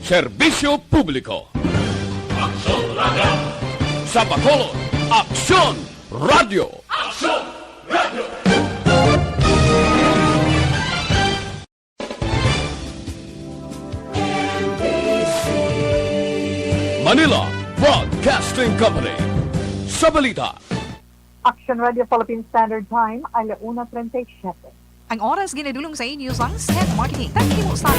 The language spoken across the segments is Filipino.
Serbisyo Publiko. Aksyon Radio! Sa Bacolod, Aksyon Radio! Aksyon Radio! Manila Broadcasting Company. Sa balita. Action Radio Philippine Standard Time, 1:37. Ang oras ginadulong sa inyo ang Step Marketing. Thank you, Stan.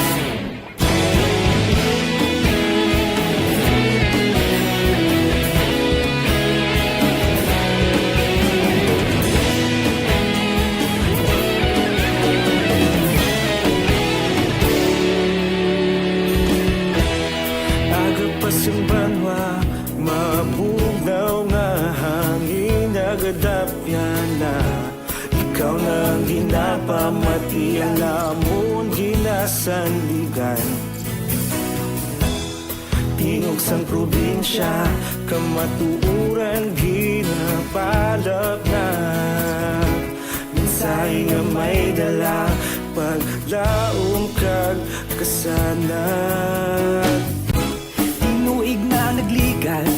Agapasumbanwa, mabugaw nga hangin agadapyan na ikaw nang ginapamati ang namon ginasandigan. Tingog sang probinsya, kamatuuran ginapalap na minsay nga may dala paglaom kag kasanat. Tinuig na nagligan,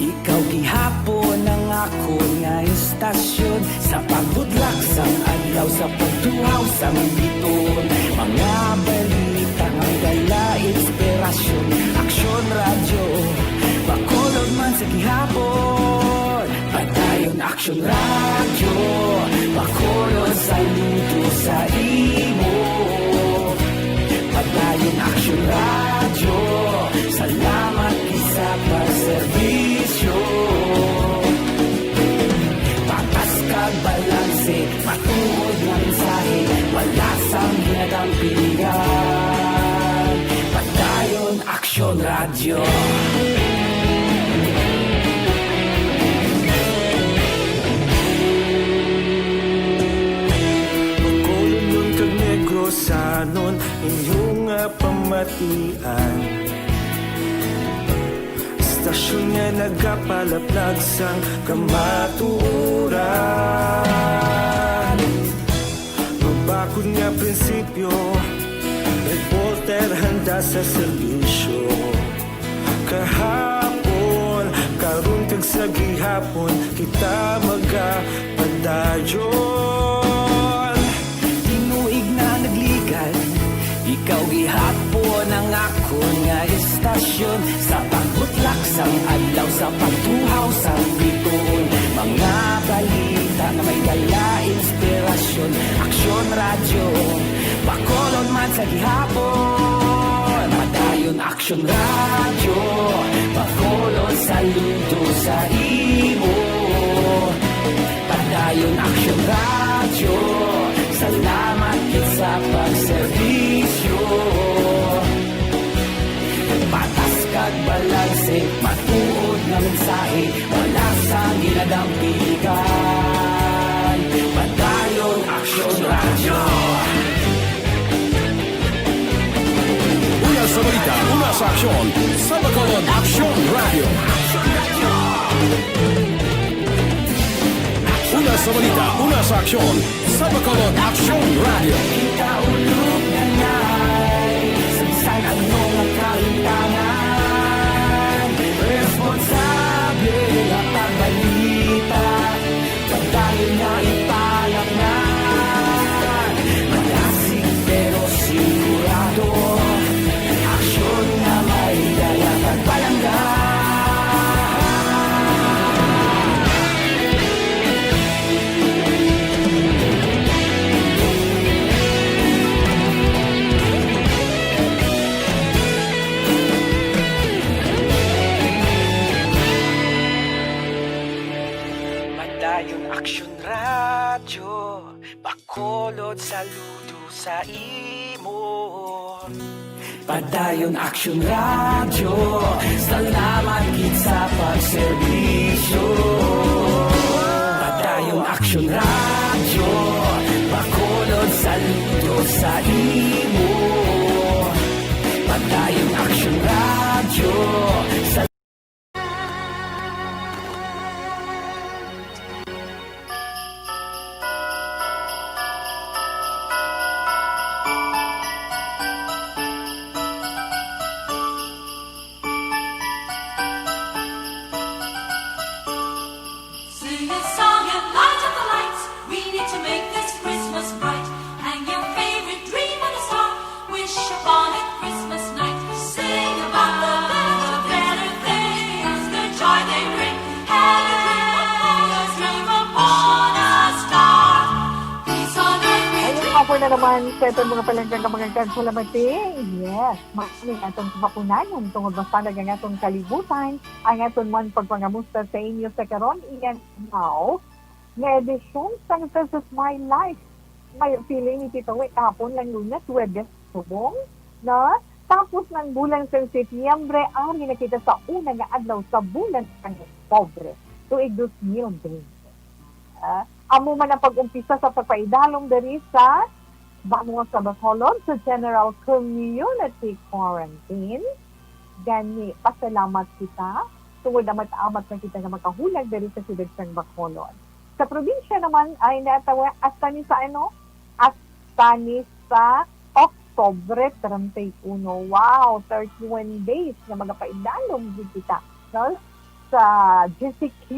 ikaw gihapon ang ako nga istasyon sa pagbudlak sang adlaw sa pagtuhaw sang biton. Mga balita nga dala inspirasyon, Aksyon Radio, Bacolod man sa gihapon. Padayon Aksyon Radio, Bacolod saludo sa imo. Padayon Aksyon Radio, salamat isa pagserbisyo. Patas kag balanse, matuod ng mensahe, wala sang ginagampiligan. Padayon Aksyon Radio. Bacolod nun kag Negrosanon, inyong pamatian. Istasyon nga nagapalaplag sang kamaturan. Mabakod nga prinsipyo, reporter handa sa serbisyo. Kahapon, karun kag sa gihapon, kita magapadayon. Tinuig na nagligan, ikaw gihapon ang ako nga istasyon sa pagbutlak sang adlaw sa pagtuhaw sang biton. Mga balita na may dala inspirasyon, Aksyon Radio, Bacolod man sa gihapon. Padayon Aksyon Radio, Bacolod saludo sa imo. Padayon Aksyon Radio, salamat kit sa pagserbisyo. Patas kag balanse, matuod nga mensahe, wala sang ginadampiligan. Padayon Aksyon Radio. Una sa balita, una sa aksyon. Sa Bacolod, Aksyon Radio. Una sa balita, una sa aksyon. Sa Bacolod, Aksyon Radio. Ikaulog na na'y sansan ang mga kaintangan. Responsable ang pagbalita, pagdayon na ipalak na. Malasig pero sigurado, aksyon na may dala pagpalangga. Padayon Aksyon Radio, Bacolod saludo sa imo. Padayon Aksyon Radio, salamat kit sa pagserbisyo. Padayon Aksyon Radio, Bacolod saludo sa imo. Padayon Aksyon Radio, hapon na naman sa itong mga palanggang mga kansalamating. Yes, maraming atong kapunanan tungod basta ang atong kalibutan, ang atong man pagpangamusta sa inyo sa karon iyan now, na edisyon sa This is My Life. May feeling ni Tito Wait, hapon lang lunes, Webes, subong, na tapos ng bulan sa Setyembre, ari na kita sa unang adlaw sa bulan ng Oktubre, tuig 2020. Amo man ang pag-umpisa sa pagpaidalom diri sa Banwa sa Bacolod sa General Community Quarantine. Gani, pasalamat kita. Tungod na mataamat na kita na makahulag diri sa siyudad ng Bacolod. Sa probinsya naman ay natawa hasta ni sa Oktubre 31. Wow, 31 days na magapaidalom din kita. No? Sa GCQ,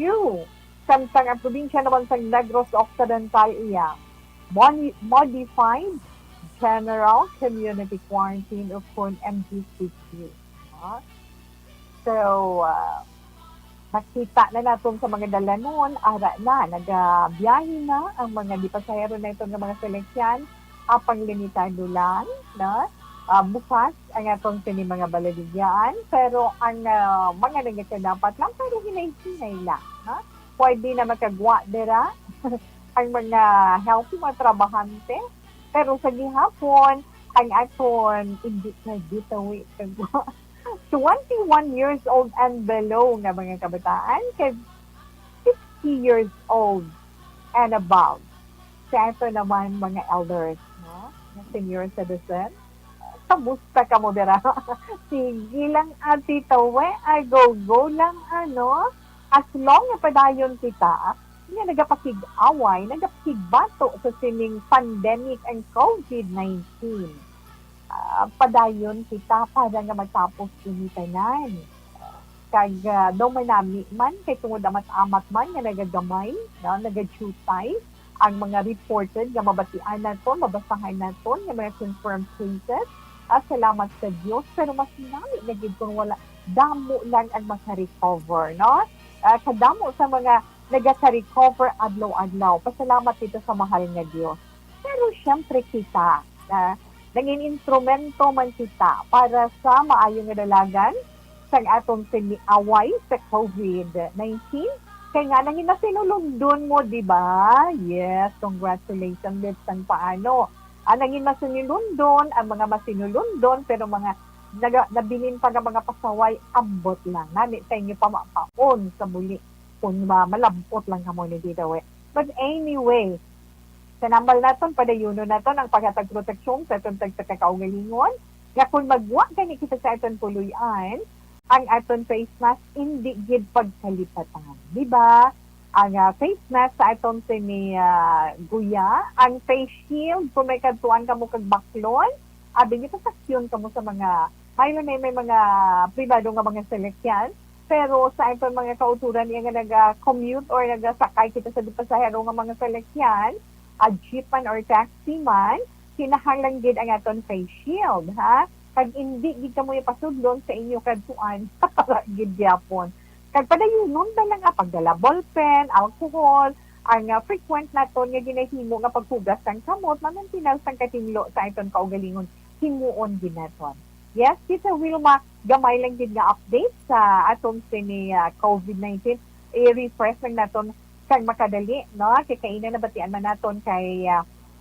samtang ang probinsya naman sa Negros Occidental iya, Modified General Community Quarantine of MGCQ. So, nakita na natin sa mga dalanon, ara na, nagabiyahe na ang mga dipasahero na ito ng mga seleksyan, apang limitado lang, na bukas ang atong sini mga baladigyan, pero ang mga nagkakadapat lang, pero hinay-hinay lang. Ha? Pwede na makagwa dira ang mga healthy mga trabahante. Pero sa gihapon, ang aton hindi na ditawi kagwa. 21 years old and below nga mga kabataan, kay 60 years old and above. Sa ito naman mga elders, no? Senior citizen. Kamusta ka mo dira? Sige lang ati tawe, ay go lang ano. As long na padayon kita, nga nagapakig-away, nagapakig-bato sa sining pandemic and COVID-19. Padayon kita para nga matapos initanan. Kag daw manami man, kay tungod amat-amat man, nga nagagamay, nagadutay, ang mga reported nga mabatian naton, mabasahan naton, nga mga confirmed cases. Salamat sa Diyos, pero mas nami na gid kung wala, damo lang ang makarecover, no? Kadamo sa mga nagaka-recover adlaw-adlaw. Pasalamat dito sa mahal nga Diyos. Pero syempre kita, naging instrumento man kita para sa maayong dalagan sa atong siniaway sa COVID-19. Kaya nga, nangin na sinulundon mo, di ba? Yes, congratulations, Litsan, paano? Nangin masinulundon, ang mga masinulundon, pero mga nabilin pa nga mga pasaway, ambot lang. Nani sa inyo pa mapaon sa muli kung malabot lang ka mo ni dito. But anyway, sanambal naton, padayuno naton ang paghatag proteksyon sa itong tagkakaugalingon. Nga kung magwa gani kita sa itong puluyan, ang aton face mask hindi gid pagkalipatan. Diba? Ang face mask sa itong guya, ang face shield, kung may kadtuan ka mo kag baklon, abing ipasakyon ka mo sa mga, may mga privado nga mga seleksyan, pero sa itong mga kauturan nga nag-commute or nagsakay kita sa pasahero nga mga seleksyan, jeep man or taxi man, kinahanglan gid ang aton face shield, ha? Kag hindi gid ka mo ipasudlon sa inyo kadtuan, gid gyapon. Kag padayunon na lang pagdala ballpen, alcohol, ang frequent naton nga ginahimo nga paghugas sang kamot, maintenance sang katinglo sa iton kaugalingon, himuon ginaton. Yes, kita Wilma, gamay lang din nga update sa atong sini COVID-19. I-refresh lang naton kag makadali, no? Kay kainan na batian man naton kay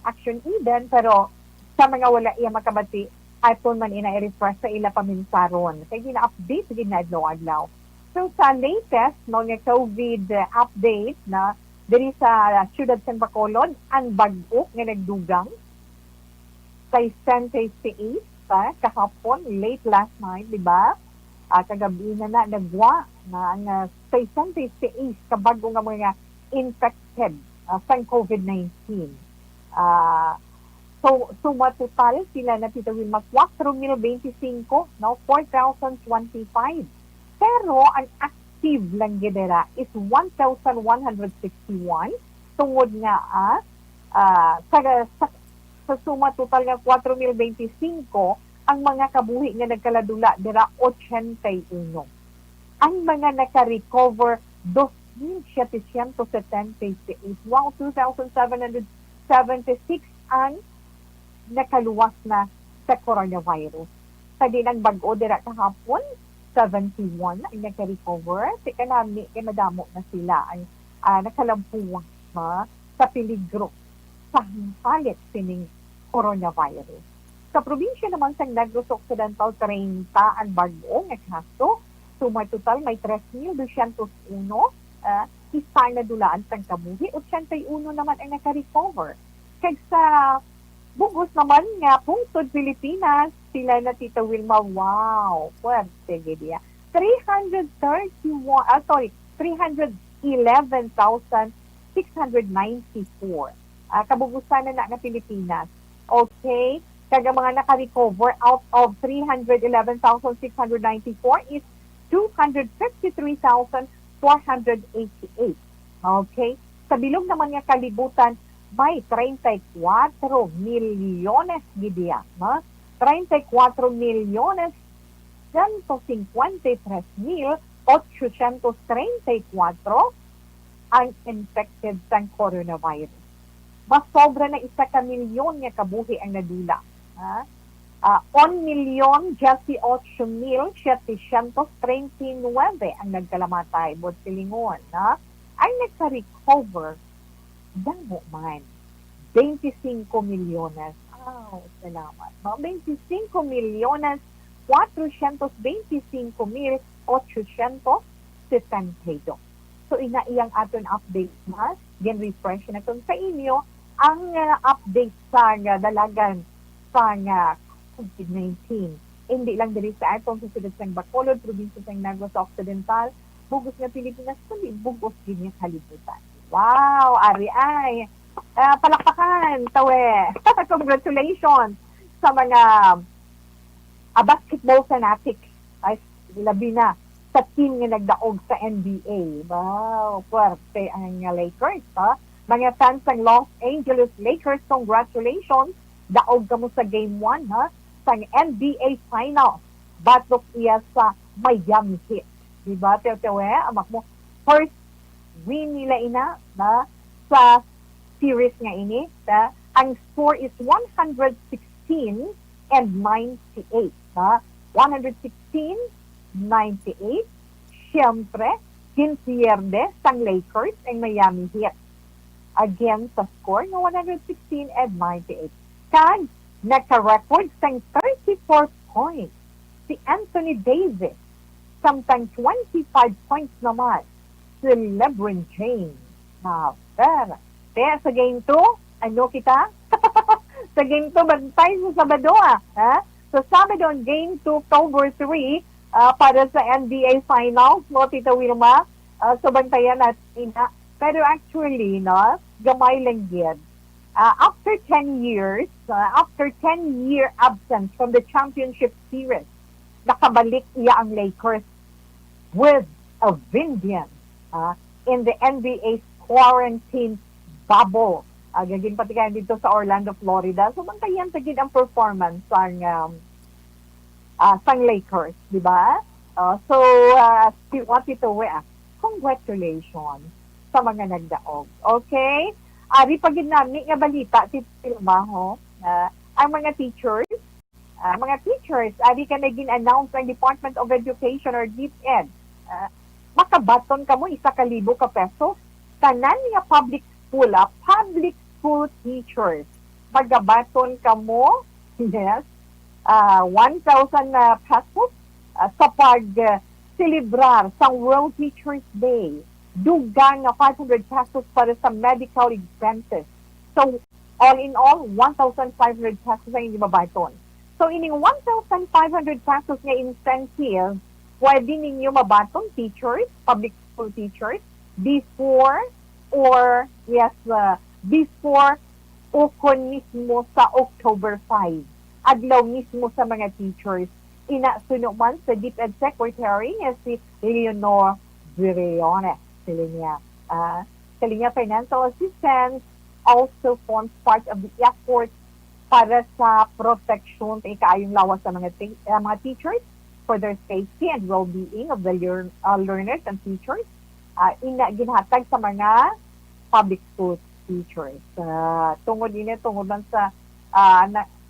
Action Eden, pero sa mga wala iya makabati, aton man ina i-refresh sa ila paminsaron. Kay gina-update gid na adlaw-adlaw. So sa latest no nga COVID update na diri sa siyudad sa Bacolod, ang bag-o nga nagdugang kay 168 kahapon, late last night, di ba? Kagabi na nagwa na ang 168 kabago nga mga infected sa COVID-19. So matotal sila na titawin mag 4,025, no? 4,025. Pero ang active lang gidera is 1,161 tungod nga sa suma total nga 4,025 ang mga kabuhi nga nagkaladula dira 81. Ang mga naka-recover 2,778. Wow, 2,776 ang nakaluwas na sa coronavirus. Sa dinang bag-o dira kahapon, 71 ang naka-recover. Si kanami, kay madamo na sila ang nakalampuwang sa peligro sa halit sining coronavirus. Sa probinsya naman sa Negros Occidental, 30 ang bag-o nga kaso. Sumay total may 3,201 isa na dulaan sang kabuhi, 81 naman ang naka-recover. Kag sa bugos naman nga pungtod Pilipinas, sila na Tita Wilma, wow, puwerte gid 311,694. Kabugusan na nga Pilipinas. Okay? Kag ang mga naka-recover out of 311,694 is 253,488. Okay? Sa bilog naman nga kalibutan, may 34 milyones gidiya. 34 milyones 153,834 ang infected sa coronavirus. Mas sobra na 1 milyon nga kabuhi ang nadula. 1,018,739 ang nagkalamatay. Bot silingon, ang nagka-recover, damo man, 25 milyones. Salamat. 25 milyones, 425,872. So, inaiyang aton update mas. Gen-refresh na itong sa inyo ang update sa dalagan sa COVID-19. Hindi lang diri sa atong susunod sa Bacolod, probinsya sa Negros Occidental, bugos nga Pilipinas, kundi bugos din yung kalibutan. Wow, ari ay. Palakpakan, tawe. Congratulations sa mga basketball fanatic. Ay, labi na sa team nga nagdaog sa NBA. Wow, puwerte ang Lakers. Mga fans ng Los Angeles Lakers, congratulations. Daog ka mo sa Game 1 sa NBA Finals. Batok iya sa Miami Heat. Diba, Tewe? Amak mo, first win nila sa series nga ini. Ang score is 116 and 98. 116-98. Siyempre, kinpierde sang Lakers ang Miami Heat. Again, sa score na 116 and 98. Kag, naka-record sang 34 points si Anthony Davis. Samtang 25 points naman si LeBron James. Pero sa game 2, ano kita? Sa game 2, bantay sa Sabado. Sa Sabado, game 2, October 3, para sa NBA Finals, mo, Tita Wilma, so bantayan natin na. Pero actually, gamay lang yan. After 10 years, after 10-year absence from the championship series, nakabalik iya ang Lakers with a vengeance in the NBA's quarantine bubble. Gagin pati kayo dito sa Orlando, Florida. So, bantayan tagid ang performance sang Lakers, di ba? What ito, congratulations sa mga nagdaog. Okay? Ari pagid nami nga balita ti Pilmaho, ang mga teachers, ari ka na gin-announce ng Department of Education or DepEd, makabaton ka mo 1,000 ka pesos, tanan nga public school teachers, magabaton ka mo, yes, 1,000 pesos sa pag-celebrar sa World Teachers Day. Dugang na 500 pesos para sa medical expenses. So, all in all, 1,500 pesos ang hindi mabaton. So, ining 1,500 pesos nga incentive, pwede ninyo mabaton teachers, public school teachers, before ukon mismo sa October 5. Adlaw mismo sa mga teachers. Inasuno man sa DepEd Secretary si Leonor Briones. Sila niya financial assistance also forms part of the effort para sa protection sa ikaayong lawas sa mga teachers for their safety and well-being of the learners and teachers. Ginhatag sa mga public school teachers. Tungod lang sa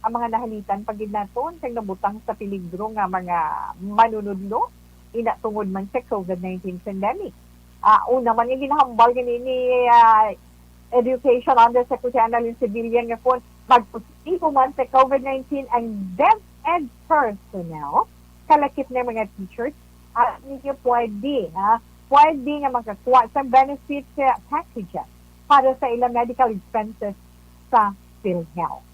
ang mga nahalitan pagid naton kay nabutang sa peligro nga mga manunudlo ina tungod man sa COVID-19 pandemic. Una man yung ginahambal ni Education Undersecretary Annalyn Sibilyan nga kung magpositibo man sa COVID-19 ang DepEd personnel, kalakip na mga teachers, at ninyo pwede nga makakuha sa benefit packages para sa ilang medical expenses sa PhilHealth.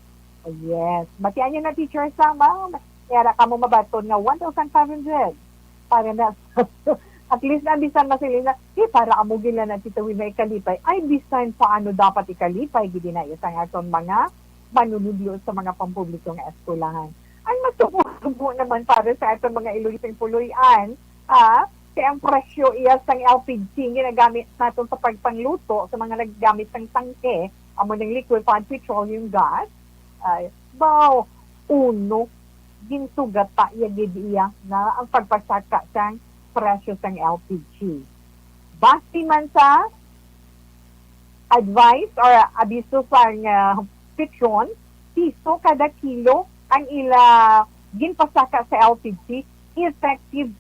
Yes. Batian nyo na teacher sama. Kaya ka mo mabaton nga 1,500 para na at least na bisan masilina, para amo gila na titawin na ikalipay. Ay, bisan paano dapat ikalipay, gidi na isang aton mga manunudlo sa mga pampubliko nga eskulahan. Ay, matubo naman para sa aton mga ilulising puluyan, kaya ang presyo iya sang LPG ginagamit natin sa pagpangluto sa mga naggamit ng tangke, amo ng liquefied petroleum gas, uno, ginsugata iya na ang pagpasaka sang presyo sang LPG. Basti man sa advice or abiso sang petron, piso kada kilo ang ila ginpasaka sa LPG effective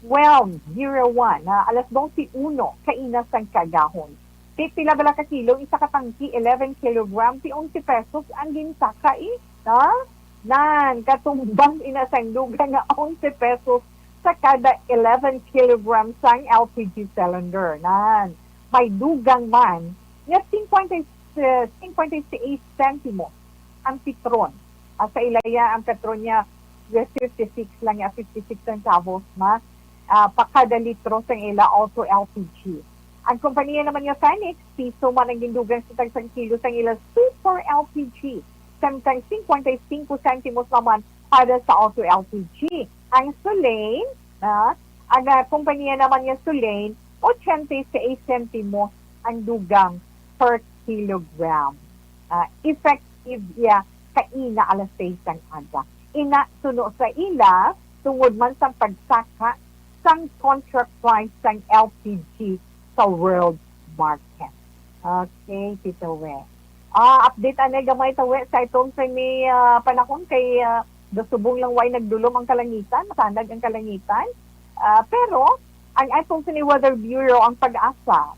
12:01 alas 12:01 kainas ang kagahon. Pila bala ka kilo, isa ka tangki, 11 kilogram, 11 pesos ang ginsaka katumbang inasang duga nga 11 pesos sa kada 11 kilograms sang LPG cylinder. May dugang man nga 5.68 centimos ang petron. Sa ilaya ang petron niya 56 lang, 56 centavos na pakada litro sang ila also LPG. Ang kompanya naman niya Phoenix, piso man ang gindugang sa tagsang kilo sang ila super LPG. Samtang 55 centimos naman para sa auto LPG. Ang Solane, ang kumpanya naman niya Solane, 86 centimos ang dugang per kilogram. Effective niya kaina alas 6 ang aga. Ina suno sa ila, tungod man sa pagsaka sang contract price sang LPG sa world market. Okay, Tito We. Update ane gamay tawe sa itong sa may panahon kay dasubong lang way nagdulom ang kalangitan, masandag ang kalangitan. Pero ang atong sa Weather Bureau ang pag-asa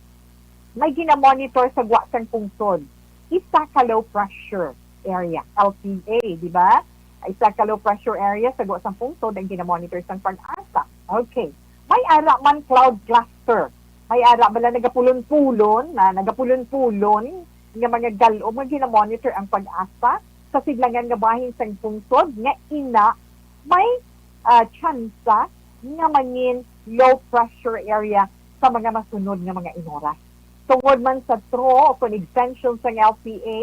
may ginamonitor sa guwasang pungsod. Isa ka low pressure area, LPA, di ba? Isa ka low pressure area sa guwasang pungsod ang ginamonitor sa pag-asa. Okay. May ara man cloud cluster. May ara bala nagapulon-pulon nga mga galo nga ginamonitor ang pag-asa sa sidlangan nga bahin sang pungsod nga ina may tsansa nga manin low pressure area sa mga masunod nga mga inoras. Tungod man sa TRO o kung extension sa LPA,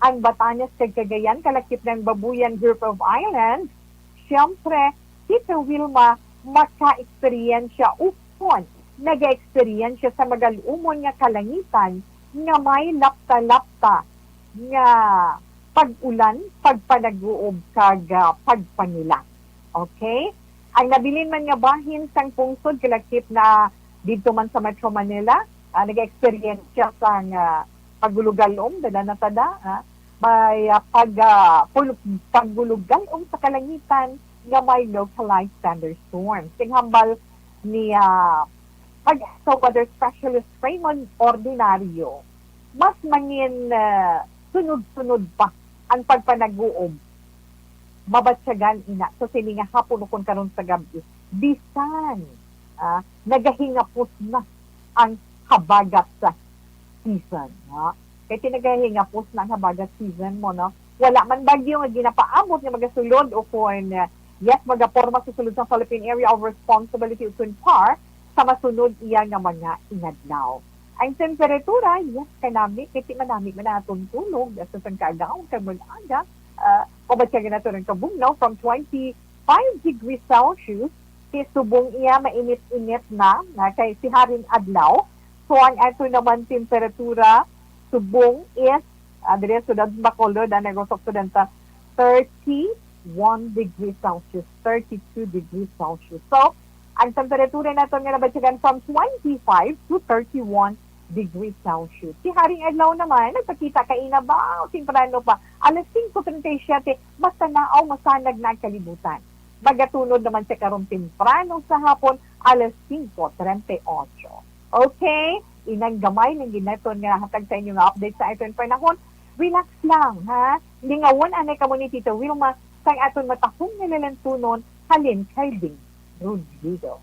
ang Batanes kay Cagayan, kalakip ng Babuyan Group of Islands, siyempre, Tito Wilma, maka-eksperyensya upon nag-experience sa magalumon nga kalangitan nga may lapta-lapta nga pag-ulan, pagpanag-uob kag pagpanila. Okay? Ang nabilin man nga bahin sang pungsod kalakip na dito man sa Metro Manila, nag-experience siya sa paggulugalom, dala na tada, may paggulugalom sa kalangitan nga may localized thunderstorms. Tinghambal ni pag-asa weather specialist Raymond Ordinario, mas mangin sunod-sunod pa ang pagpanag-uob. Mabatsyagan ina. So sini nga hapon kung karon sa gabi. Bisan, nagahingapos na ang habagat sa season. Kaya tinagahingapos na ang habagat season mo, no? Wala man bagyo nga ginapaabot nga magasulod o kung magaporma sa sulod sa Philippine Area of Responsibility o PAR sa masunod iya nga mga inadlaw. Ang temperatura, kanami, kiti manami man natong tulog, sa sang kaagaw, kag-aga, pabatsyagan nato ng kabugnaw from 25 degrees Celsius, subong iya mainit-init na kay si Haring Adlaw. So ang ato naman temperatura, subong is, dire sudad Bacolod, nagosok sudanta 31 degrees Celsius, 32 degrees Celsius. So, ang temperatura nato nga nabatsyagan from 25 to 31 degrees Celsius. Si Haring Adlaw naman, nagpakita kainabaw, temprano pa, alas 5:37, masanaaw, masanag na kalibutan. Magatunod naman sa karong temprano sa hapon, alas 5:38. Okay? Inang gamay ng ginaton nga hatag sa inyo nga update sa iton panahon. Relax lang, ha? Lingawon anay kamo ni Tito Wilma sa aton matahong nilalantunon halin kay Ding Rodrigo.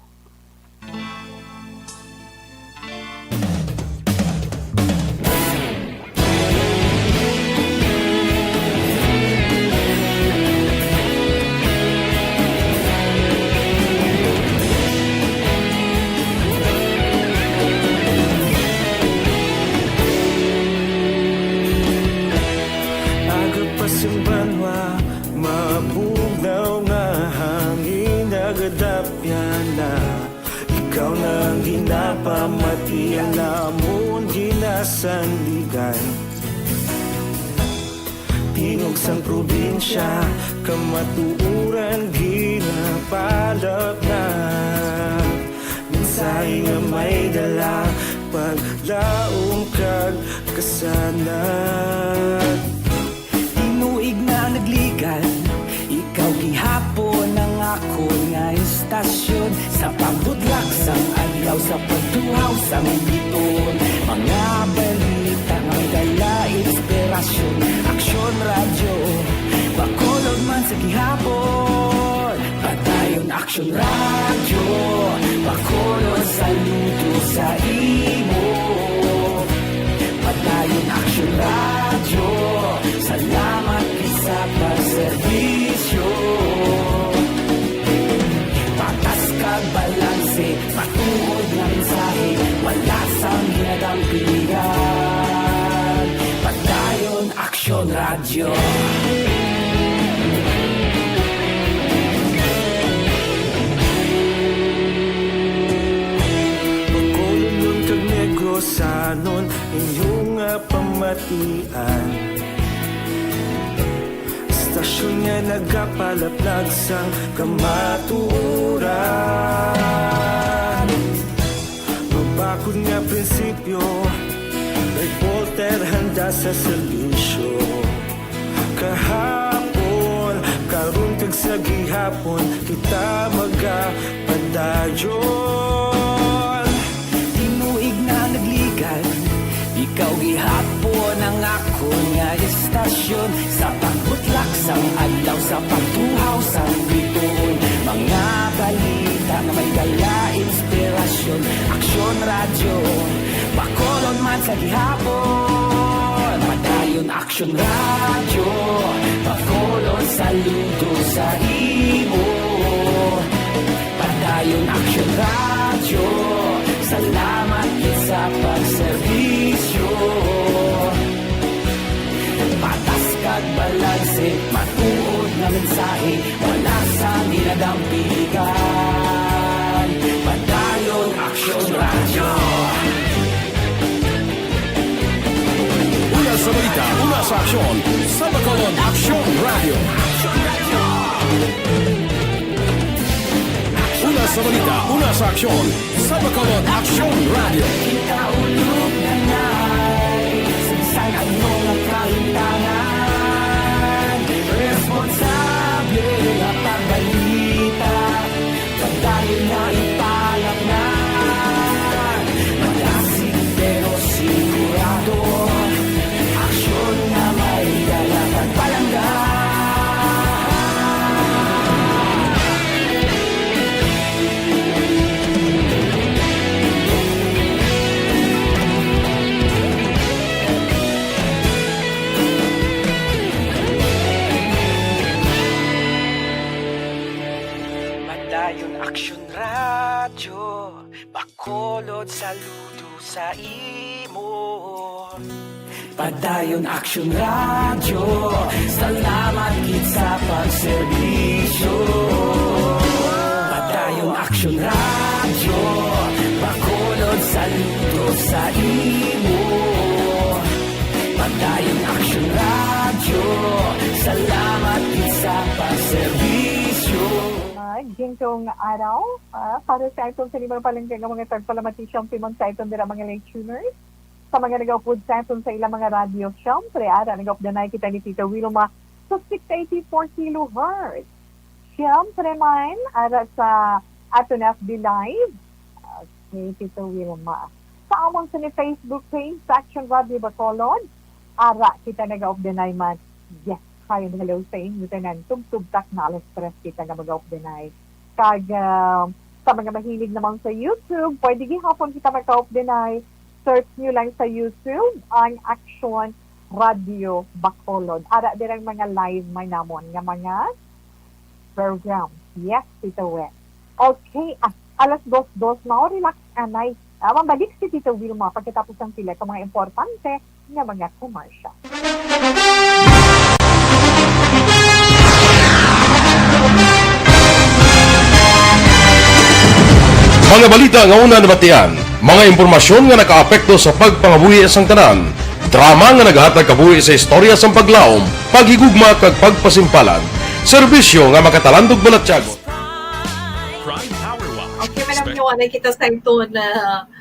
Aga pa simbanwa, mabugnaw nga hangin nagadapya na. Ikaw nang ginapamatian namon ginasandigan. Tingog sang probinsya, kamatuuran ginapalap na. Minsay nga may dala, paglaong kag kasanat. Tinuig na nagligan, ikaw gihapon ang ako nga istasyon. Sa pagbutlak sang adlaw, sa pagtuhaw sang biton. Mga balita nga dala inspirasyon. Aksyon radyo, bakolog man sa gihapon. Padayon aksyon radyo, bakolog saludo sa imo. Padayon aksyon radyo, salamat sa pagserbisyo. Patas kag balanse, patuod nga mensahe, wala sang ginadampingan. Padayon aksyon radyo. Pagkulunod kag negosanon, inyong nga pamatian. Stasyon nga nagapalaplag sang kamatuuran. Mabakod nga prinsipyo, reporter handa sa serbisyo. Kahapon, karon kag sa gihapon, kita magapadayon. Tinuig na nagligan, ikaw gihapon ang ako nga istasyon. Sa pagbutlak sang adlaw, sa pagtuhaw sang biton. Mga balita na may dala inspirasyon. Aksyon radyo, bakolon man sa gihapon. Padayon aksyon radyo, bakolon saludo sa imo. Padayon aksyon radyo, salamat sa pagserbisyo. Patas kag balanse, matuod na mensahe, wala sa ginadampingan. Padayon aksyon radyo. Una sa balita, una sa aksyon. Sa Bacolod Aksyon Radio. Una sa balita, una sa aksyon. Sa Bacolod Aksyon Radio. Kaulog na na'y sinsan ang mga kahintangan. Responsable na pagbalita, pagdahil na ipalak na. Magasig pero sigurado, aksyon na may dala pagpalanggan. Padayon aksyon radyo, bakolod saludo sa imo. Padayon aksyon radyo, salamat gid sa pagserbisyo. Padayon aksyon radyo, bakolod saludo sa imo. Padayon aksyon radyo, salamat gid sa pagserbisyo. Gintong araw, para sa itong sa limang palengke ng mga tagpalamatisyon pimang sa itong dira mga late tuners. sa mga nag-upload sa sa ilang mga radio. Siyempre, nag-updanay kita ni Tita Wilma sa 684 kHz. Siyempre man, sa ato na FB Live, ni Tita Wilma. Sa among sa ni Facebook page, sa Action Radio Bacolod, kita nag-updanay man. Yes, kayo hello sa inyo, tanan, tugtugtak na alas stress kita na mag-updanay. Kag, sa mga mahilig naman sa YouTube, pwede gihapon kita mag-updanay. Search nyo lang sa YouTube ang Action Radio Bacolod. Dirang mga live may namon nga mga program. Yes, Tita We. Okay, alas 2:02 na, relax anay. Mabalik si Tita Wilma pagkatapos ng pila sa mga importante nga mga commercial. Mga balita nga una nabatian, mga impormasyon nga nakaapekto sa pagpangabuhi sang tanan, drama nga naghatag kabuhi sa istorya sang paglaom, paghigugma kag pagpasimpalan, serbisyo nga makatalandog balatyagon. Prime Power Watch. Okay, malam nyo, kita sa ito na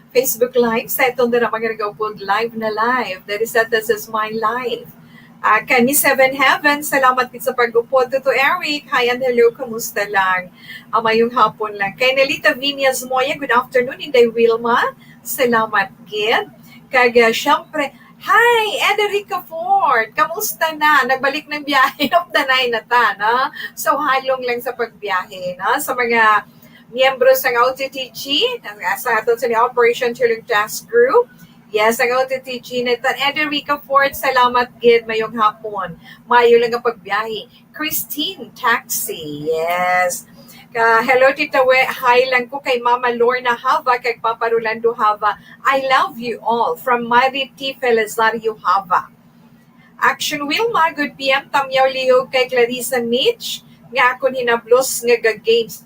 Facebook Live, sa ito na mga nag-upload live na live. That is that, this is my live. Kani Seven Heaven, salamat sa pag-upod. Tuto Eric, hi and hello, kamusta lang? Mayong hapon lang. Kay Nelita Viñas Moya, good afternoon. Inday Wilma, salamat gid. Kag syempre, hi, Ederica Ford, kamusta na? Nagbalik ng biyahe of the night na ta, no? So, halong lang sa pagbiyahe, no? Sa mga miyembro ng OTTG, sa ato sa Operation Turing Task Group. Yes, ang OTTG na ito. Ederica Ford, salamat gid, mayong hapon. Mayo lang ang pagbiyahe. Christine Taxi, yes. Hello, Tita We. Hi lang ko kay Mama Lorna Hava, kay Papa Rolando Hava. I love you all. From Mari T. Felizario Hava. Action Wilma, good PM. Tamyaw lihog kay Clarissa Mitch. Nga ako hinablos nga games.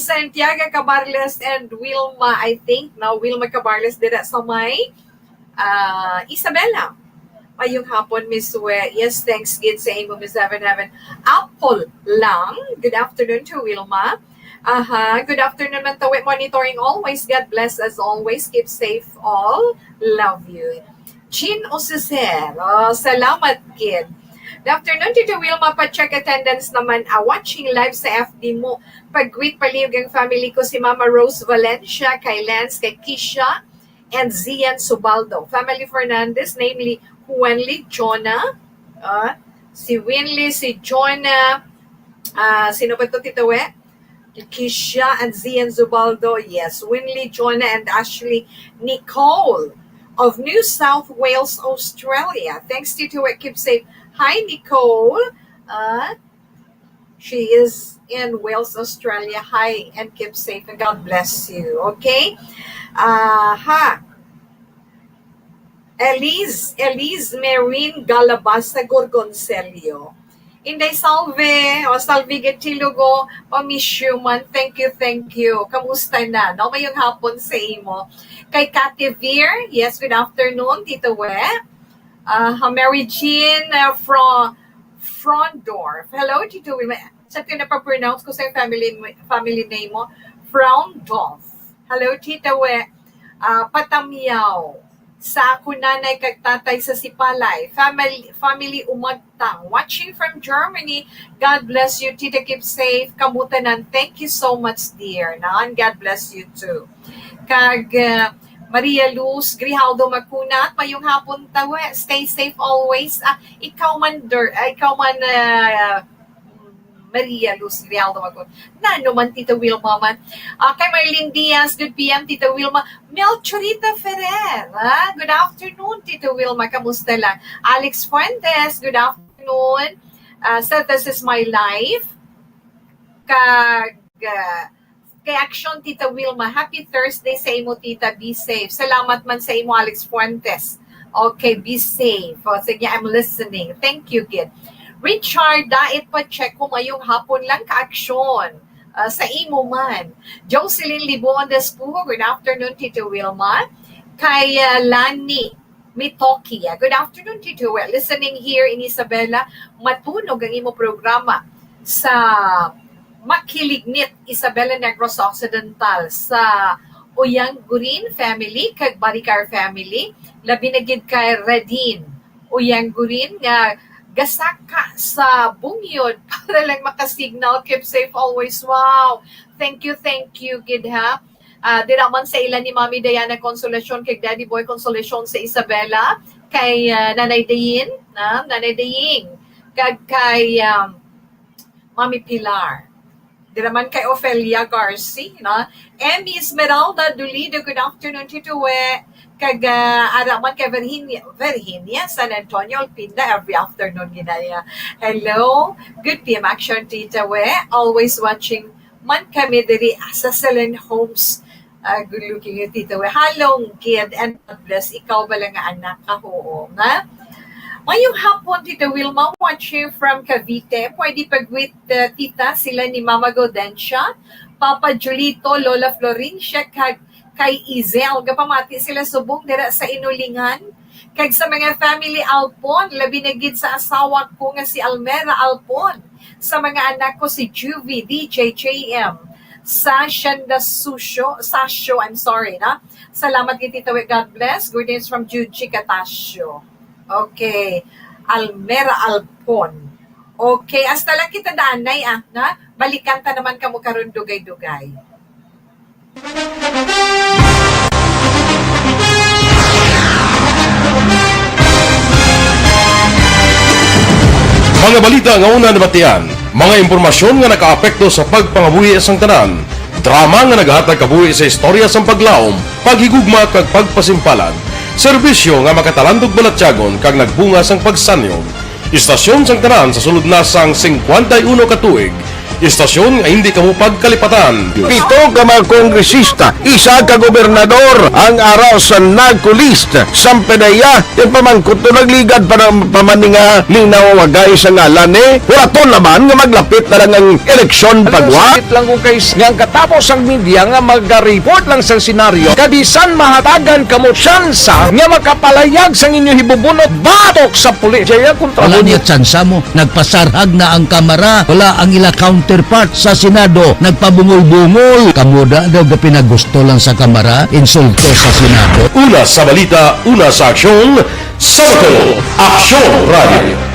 Santiago Cabarles and Wilma, I think. Now, Wilma Cabarles did that sa may Isabela. Mayong hapon, Miss We. Yes, thanks, gid sa imo, Miss Seven Heaven. Apple lang. Good afternoon to Wilma. Good afternoon, man tawi monitoring always. God bless as always. Keep safe all. Love you. Chin Oseser. Salamat, kid. Good afternoon, Tito Wilma. Pa-check attendance naman. Watching live sa FB mo. Pag-greet palihog ang family ko si Mama Rose Valencia, kay Lance, kay Kisha, and Zian Subaldo. Family Fernandez, namely Juanly, Jonah, si Winley, si Jonah, sino ba ito, Tito We? Kisha and Zian Zubaldo. Yes, Winley, Jonah, and Ashley Nicole of New South Wales, Australia. Thanks, Tito We. Keep safe. Hi, Nicole. She is in Wales, Australia. Hi, and keep safe, and God bless you. Okay? Elise Marine Galabasa Gorgoncelio. Inday salve, salve getilugo, miss you man. Thank you. Kamusta na? No, mayong hapon sa imo. Kay Kati Veer, yes, good afternoon, Tito We. Mary Jean from Frondorf. Hello, Tito We. Saan ko na-pronounce ko sa family name mo? Frondorf. Hello, Tito We. Patamyaw. Sa ako nanay kag tatay sa Sipalay. Family umagtang. Watching from Germany. God bless you, Tita. Keep safe. Kamutanan. Thank you so much, dear. And God bless you too. Kag Maria Luz Grijaldo Macunat, mayong hapon tawe. Stay safe always. Ikaw man Maria Luz Grijaldo Macunat. Nano man, Tita Wilma man. Kay Marlene Diaz, good PM, Tita Wilma. Melchorita Ferrer, good afternoon, Tita Wilma. Kamusta lang? Alex Fuentes, good afternoon. So this is my life. Kay Action, Tita Wilma. Happy Thursday sa imo, Tita. Be safe. Salamat man sa imo, Alex Fuentes. Okay, be safe. Sige, I'm listening. Thank you, kid. Richard, dait pa check ko ngayong hapon lang ka-aksyon sa imo man. Jocelyn Libondes po, good afternoon, Tito Wilma. Kay Lani Mitokia, good afternoon, Tito Will. Listening here in Isabela, matunog ang imo programa sa Makilignit, Isabela Negros Occidental, sa uyang Gurin family, kag Baricar family, labi na gid kay Redin, uyang Gurin nga gasaka sa bungyod para lang makasignal. Keep safe always. Wow. Thank you gid ha. Dira man sa ilan ni Mami Diana Consolacion, kay Daddy Boy Consolacion sa Isabela, kay Nanay Dayin, Nanay Daying, kag kay Mami Pilar. Dira man kay Ofelia Garci, Emmy Esmeralda Dulido, good afternoon, Tito We. Kag araman kay Virginia San Antonio Alpinda, every afternoon ginaya. Hello, good PM action, Tita We. Always watching man kami diri sa Selen Homes. Good looking yung Tita We. Halong kid and God bless. Ikaw ba lang nga anak ka, oo nga? Mayong hapon, Tita Wilma, watching from Cavite. Pwede pag-with tita sila ni Mama Gaudentia, Papa Julito, Lola Florencia, kay Izel. Gapamati sila subong dira sa Inulingan. Kag sa mga family Alpon, labi na gid sa asawa ko nga si Almera Alpon. Sa mga anak ko si Juvie, DJ, JM. Sasho, Salamat kay Tita We, God bless. Good news from Juji Catasio. Okay. Almera Alpon. Okay. Hasta lang kita daanay, na? Balikan ta naman kamo karon dugay-dugay. Mga balita nga una nabatian, mga impormasyon nga nakaapekto sa pagpangabuhi sang tanan, drama nga naghatag kabuhi sa istorya sang paglaom, paghigugma kag pagpasimpalan, serbisyo nga makatalandog balatyagon kag nagbunga sang pagsanyog, istasyon sang tanan sa sulod na sang 51 ka tuig, istasyon nga hindi kamo pagkalipatan. 7 ka mga kongresista, 1 ka gobernador ang araw sa nagkulist sampedaya yung pamangkot to nagligad para pamaninga ning nawagay sa ngalan wala to naman nga maglapit na lang ang eleksyon pagwa. Sakit lang kung guys nga katapos ang media nga mag-report lang sa senaryo kabisan mahatagan kamo tsansa nga makapalayag sa inyo hibubunot batok sa pulis. Kaya kontra wala niya tsansa mo, nagpasarhag na ang kamera, wala ang ila counterpart sa Senado, nagpabungol-bungol. Kamuda daw ga pinagusto lang sa kamera, insulto sa Senado. Una sa balita, una sa aksyon, Sabato, Aksyon Radio.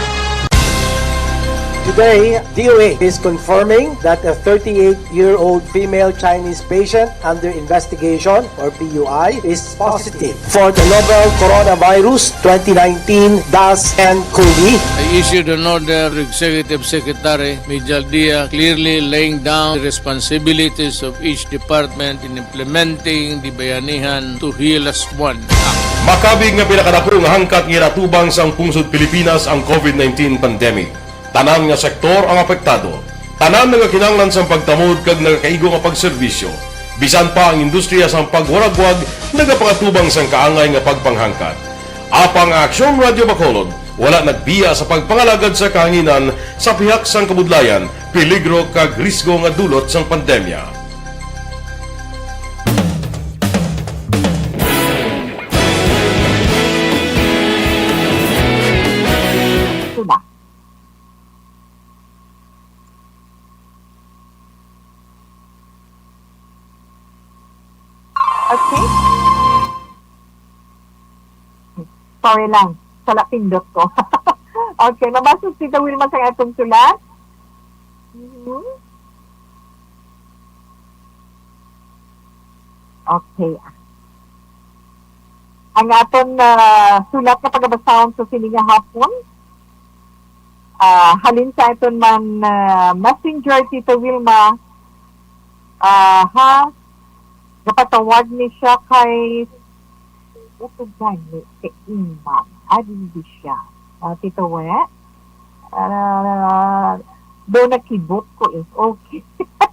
Today, DOA is confirming that a 38-year-old female Chinese patient under investigation, or PUI, is positive for the novel coronavirus 2019-10-CoV. I issued an order to Executive Secretary Mijal Dia clearly laying down the responsibilities of each department in implementing the Bayanihan to Heal as One Act. Makabig nga pinakadako nga hangkat nga natubang sang pungsod Pilipinas ang COVID-19 pandemic. Tanan nga sektor ang apektado. Tanan nga kinahanglan sang pagtamod kag nagakaigo nga pagserbisyo. Bisan pa ang industriya sang pagwaragwag nagapakatubang sang kaangay nga pagpanghangkat. Apang Aksyon Radio Bacolod wala nagbiya sa pagpangalagad sa kahanginan sa pihak sang kabudlayan, peligro kag risgo nga dulot sang pandemya. Okay? Sorry lang. Sala pindot ko. Okay. Mabasok si Wilma sa atong sulat. Okay. Ang aton sulat na pagabasahon sa sininga hapon. Halin sa aton man messenger Tita Wilma. Napatawag ni siya kay ito gani kay Imam. Hindi siya. Tito We? Doon nakibot ko eh. Okay.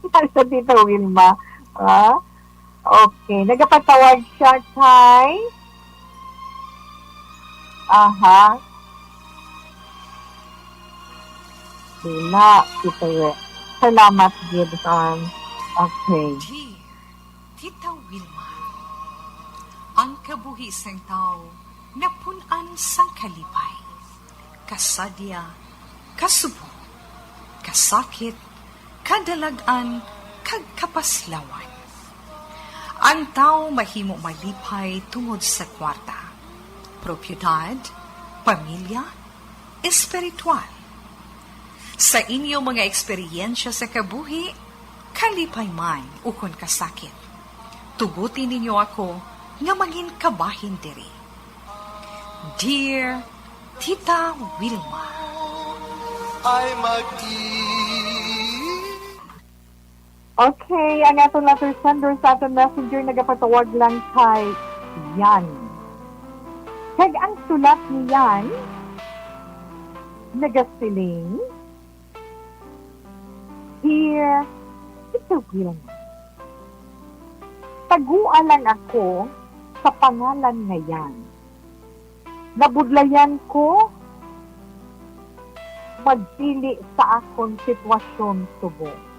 Nasa Tito Wilma. Okay. Nagapatawag siya kay Dila, Tito We. Salamat, Gibson. Okay. Tita Wilma, ang kabuhi sang tao napunan sang kalipay, kasadya, kasubo, kasakit, kadalagan, kag kapaslawan. Ang tao mahimo malipay tungod sa kwarta, propiedad, pamilya, espiritual. Sa inyo mga eksperyensya sa kabuhi, kalipay man ukon kasakit. Tugutin ninyo ako nga mangin kabahin diri. Dear Tita Wilma, Okay, ang atong letter sender sa atong messenger nagapatawag lang kay Yan. Kag ang sulat ni Yan, nagasiling, Here, ito Wilma. Taguan lang ako sa pangalan nga Yan. Nabudlayan ko magpili sa akong sitwasyon subong.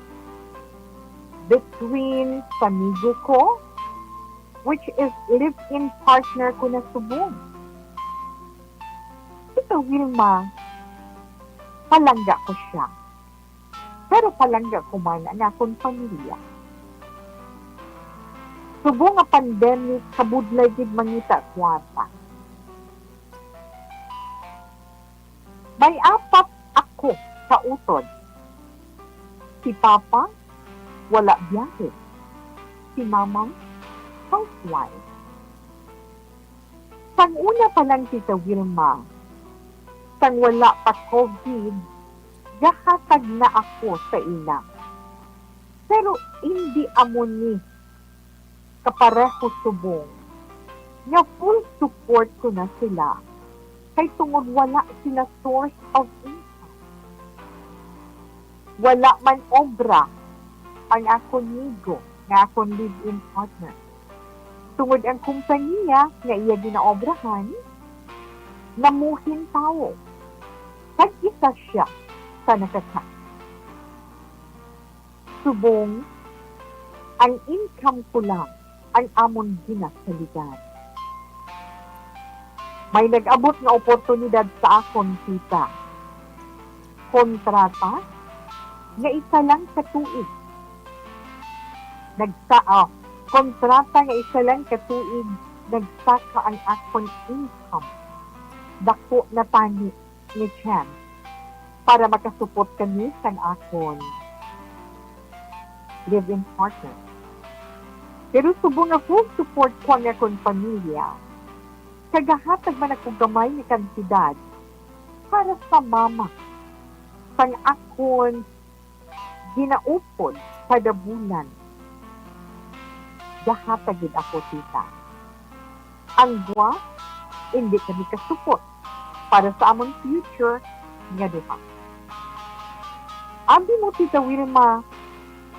Between pamigo ko, which is live-in partner ko na subong. Ito, Wilma, palangga ko siya. Pero palangga ko man ang akong pamilya. Subong nga pandemic, kabudlay gid mangita kwarta. May apat ako sa utod. Si Papa, wala biyahe. Si Mama, housewife. Sang una pa lang Tita Wilma, sang wala pa COVID, gahatag na ako sa ina. Pero hindi amon ni kapareho subong. Nga full support ko na sila kay tungod wala sila source of income. Wala man obra ang akong nigo nga akong live-in partner. Tungod ang kumpanya nga iya ginaobrahan, namuhin tao. Tag-isa siya sa nakaka. Subong, ang income ko lang ang amon ginasaligan. May nag-abot nga oportunidad sa akong tita. Kontrata nga isa lang sa tuig. Kontrata nga isa lang ka tuig, nagsaka ang akong income. Dako na tani ni Chan para makasuport kami sa akong live-in partner. Pero subong nga full support ko ang akong pamilya, kagahatag man ako gamay ni kantidad para sa mama sang akong ginaupod kada bulan. Gahatagid ako, tita. Ang buwa, hindi kami kasupot para sa among future nga duha. Abi mo, Tita Wilma,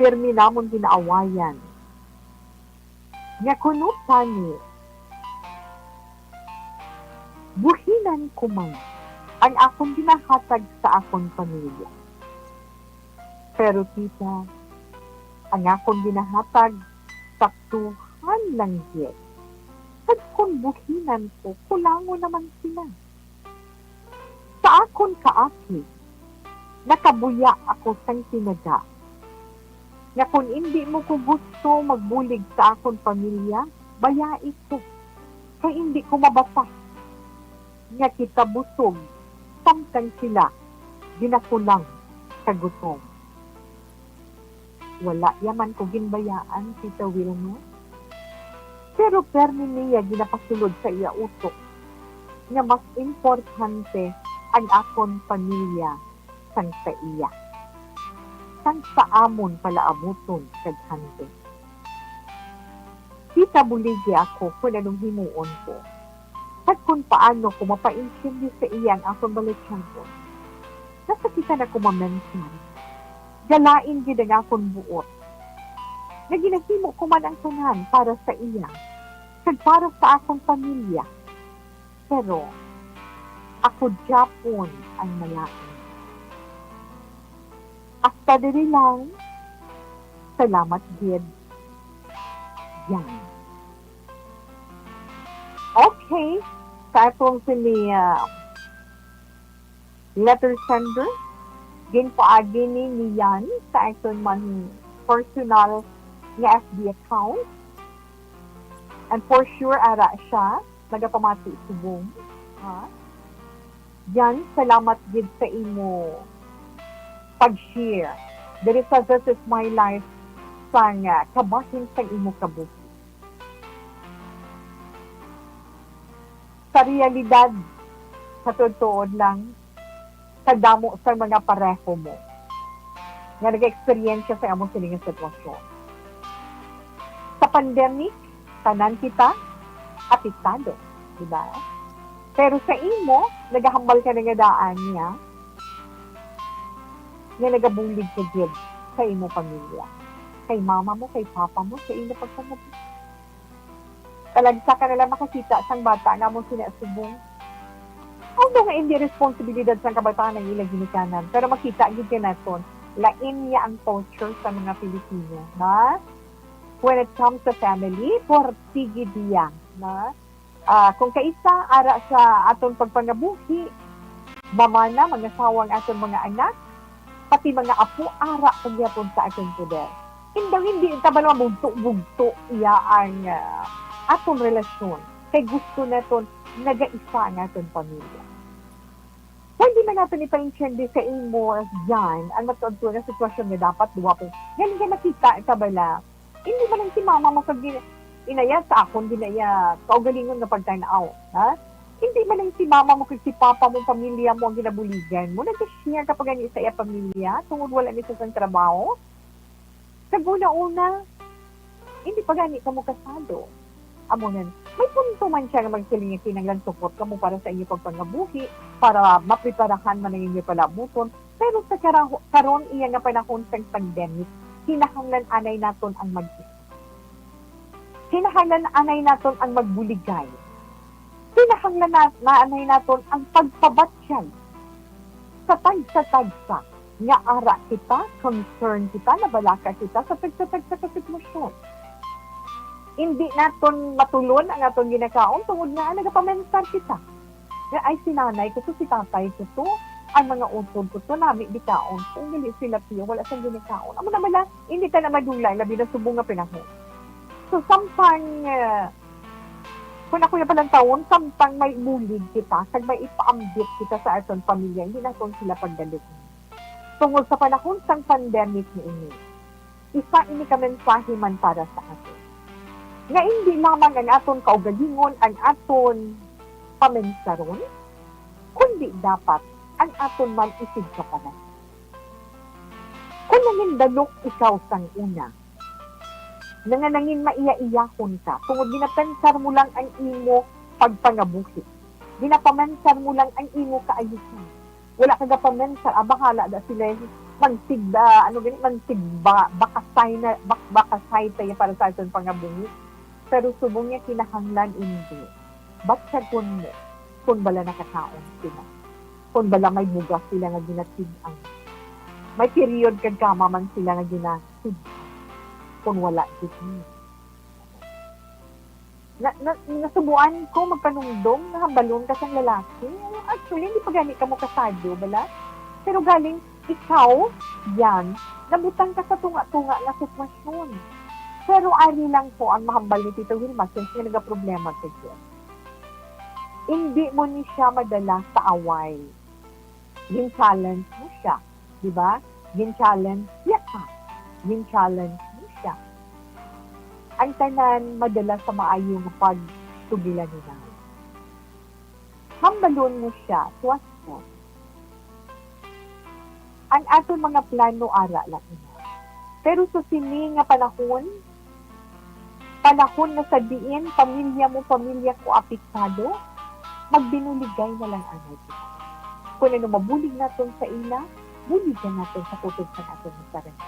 permi namon ginaawayan. Nga kuno tani, buhinan ko man ang akong ginahatag sa akong pamilya. Pero, tita, ang akong ginahatag saktuhan lang yet. At kung buhinan ko, kulango naman sila. Sa akong kaaki, nakabuya ako sang tinaga. Nga kung hindi mo ko gusto magbulig sa akong pamilya, bayai ko. Kaya hindi ko mabasa. Nga kita busog, samtang sila, ginakulang sa gutom. Wala yaman ko ginbayaan, Tita Wilma. Pero permi niya ginapasulod sa iya utok nga mas importante ang akon pamilya sang sa iya. Sang sa amon pala abuton kaghante. Tita buligi ako kung anong himuon ko. At kung paano ko mapaintindi sa iya ang akong balityan ko. Nasa kita na ko mamensan. Galain gid ang akong buot. Na ginahimo ko man ang tanan para sa iya, kag para sa akong pamilya. Pero, ako Japon ang malain. Hasta diri lang, salamat gid. Yan. Okay, sa atong letter sender, ginpaagi ni Yan sa aton man personal nga FB account. And for sure, ara siya, nagapamati subong. Ha? Yan, salamat gid sa imo pag-share. There is a This Is My Life sang kabahin sa imo kabuhi. Sa realidad, sa totoo lang, sa damo sa mga pareho mo, nga nag-experience sa among sining sitwasyon. Sa pandemic, tanan kita, apektado, di ba? Pero sa imo, nagahambal ka ng daan niya, nga nagabulig ka dyan sa imo pamilya. Kay mama mo, kay papa mo, sa imo pagpanabi. Talagsa ka nila makakita sang bata nga mong sinasubong. Although nga hindi responsibilidad sa kabataan ng ilang ginikanan, pero makita gid ka naton, lain niya ang culture sa mga Pilipino, na when it comes to family, portigi diya, na kung kaisa ara sa aton pagpangabuhi, mamana, mga sawang aton mga anak, pati mga apo, ara pagyapon sa aton poder. Hindi tabalo bugto iya ang aton relasyon. Kay gusto naton nagaisa ang aton pamilya. Hindi man natin ipa-intindi sa imo yan, ang matuod na sitwasyon na dapat duwapon. Yan nga nakita, kabala, hindi man lang si mama mo kag inaya sa akon, ginaya kaugalingon na pagtanaw. Ha? Hindi man lang si mama mo kag si papa mo, pamilya mo ang ginabuligan mo. Nag-share kapag ganyan sa iya pamilya, tungod wala ni sa trabaho. Kaguna-una, hindi pa gani ka mo kasado. Amunan, may punto man siya na magsiling kinanglan support ka mo para sa inyo pagpangabuhi, para mapreparahan man ang inyo palabuton. Pero sa karon iya nga panahon sa pandemic, kinahanglan anay naton ang mag-isa. Kinahanglan anay naton ang magbuligay. Kinahanglan anay naton ang pagpabatsyag sa tagsa nga ara kita, concern kita, nabalaka kita sa tagsa sitwasyon. Hindi naton matulon ang aton ginakaon tungod nga nagapamensar kita. Nga ay sinanay ko to, si tatay ko to, ang mga utod ko to, nami bitaon. Kung hindi sila piyo, wala sa ginakaon. Amo naman lang, hindi ka na madulay, labi na subong nga pinahon. So, samtang, kung ako yung palang taon, samtang may bulig kita, kag may ipaambit kita sa aton pamilya, hindi naton sila pagdalit. Tungod sa panahon sang pandemic ni ini, isa ini ka mensahe man para sa atin. Nga hindi lamang ang aton kaugalingon, ang aton pamensaron, kundi dapat ang aton man isig ka pa na. Kung nangin dalok ikaw sang una, nangin maiya-iyahon ka, tungod ginapensar mo lang ang imo pagpangabuhi. Ginapamensar mo lang ang imo kaayusan. Wala ka gapamensar, bahala da sila magsigba, bakasay tayo para sa aton pangabuhi. Pero subong niya kinahanglan hindi. Ba't mo kung bala nakakaon sila? Kung bala may bugas sila nga ginatid-ang. May period kag kama man sila nga ginatid. Kung wala dito. Nasubuan ko magpanungdong na hambalon ka sa lalaki. Actually, hindi pa gani ka mo kasado, bala? Pero galing ikaw, yan, nabutang ka sa tunga-tunga na sitwasyon. Pero ari lang po ang mahambal ni Tito Wilma since nga nagka-problema sa Diyos. Hindi mo ni siya madala sa away. Gin-challenge mo siya. Diba? Gin-challenge siya ka. Gin-challenge mo siya. Ang tanan madala sa maayong pagtugilan nila. Hambalon mo siya. Tuwas mo. Ang aton mga plano ara lang ina. Pero sa sini nga panahon na sabihin, pamilya ko apektado, magbinuligay na lang anay kita. Kung ano mabulig natin sa ila, buligan natin sa tutod sa natin ng sarili.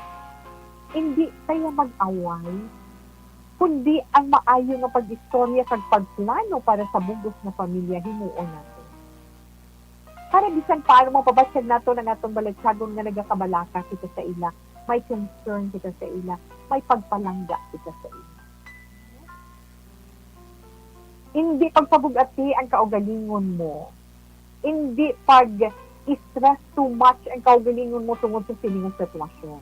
Hindi tayo mag-away, kundi ang maayo nga pag-istorya kag pagplano para sa bugos na pamilya himuon natin. Para bisan paano mapabasyag natin ang atong balatsagon nga nagakabalaka kita sa ila, may concern kita sa ila, may pagpalangga kita sa ila. Hindi pagpabugati ang kaugalingon mo. Hindi pag-stress too much ang kaugalingon mo tungod sa siningang sitwasyon.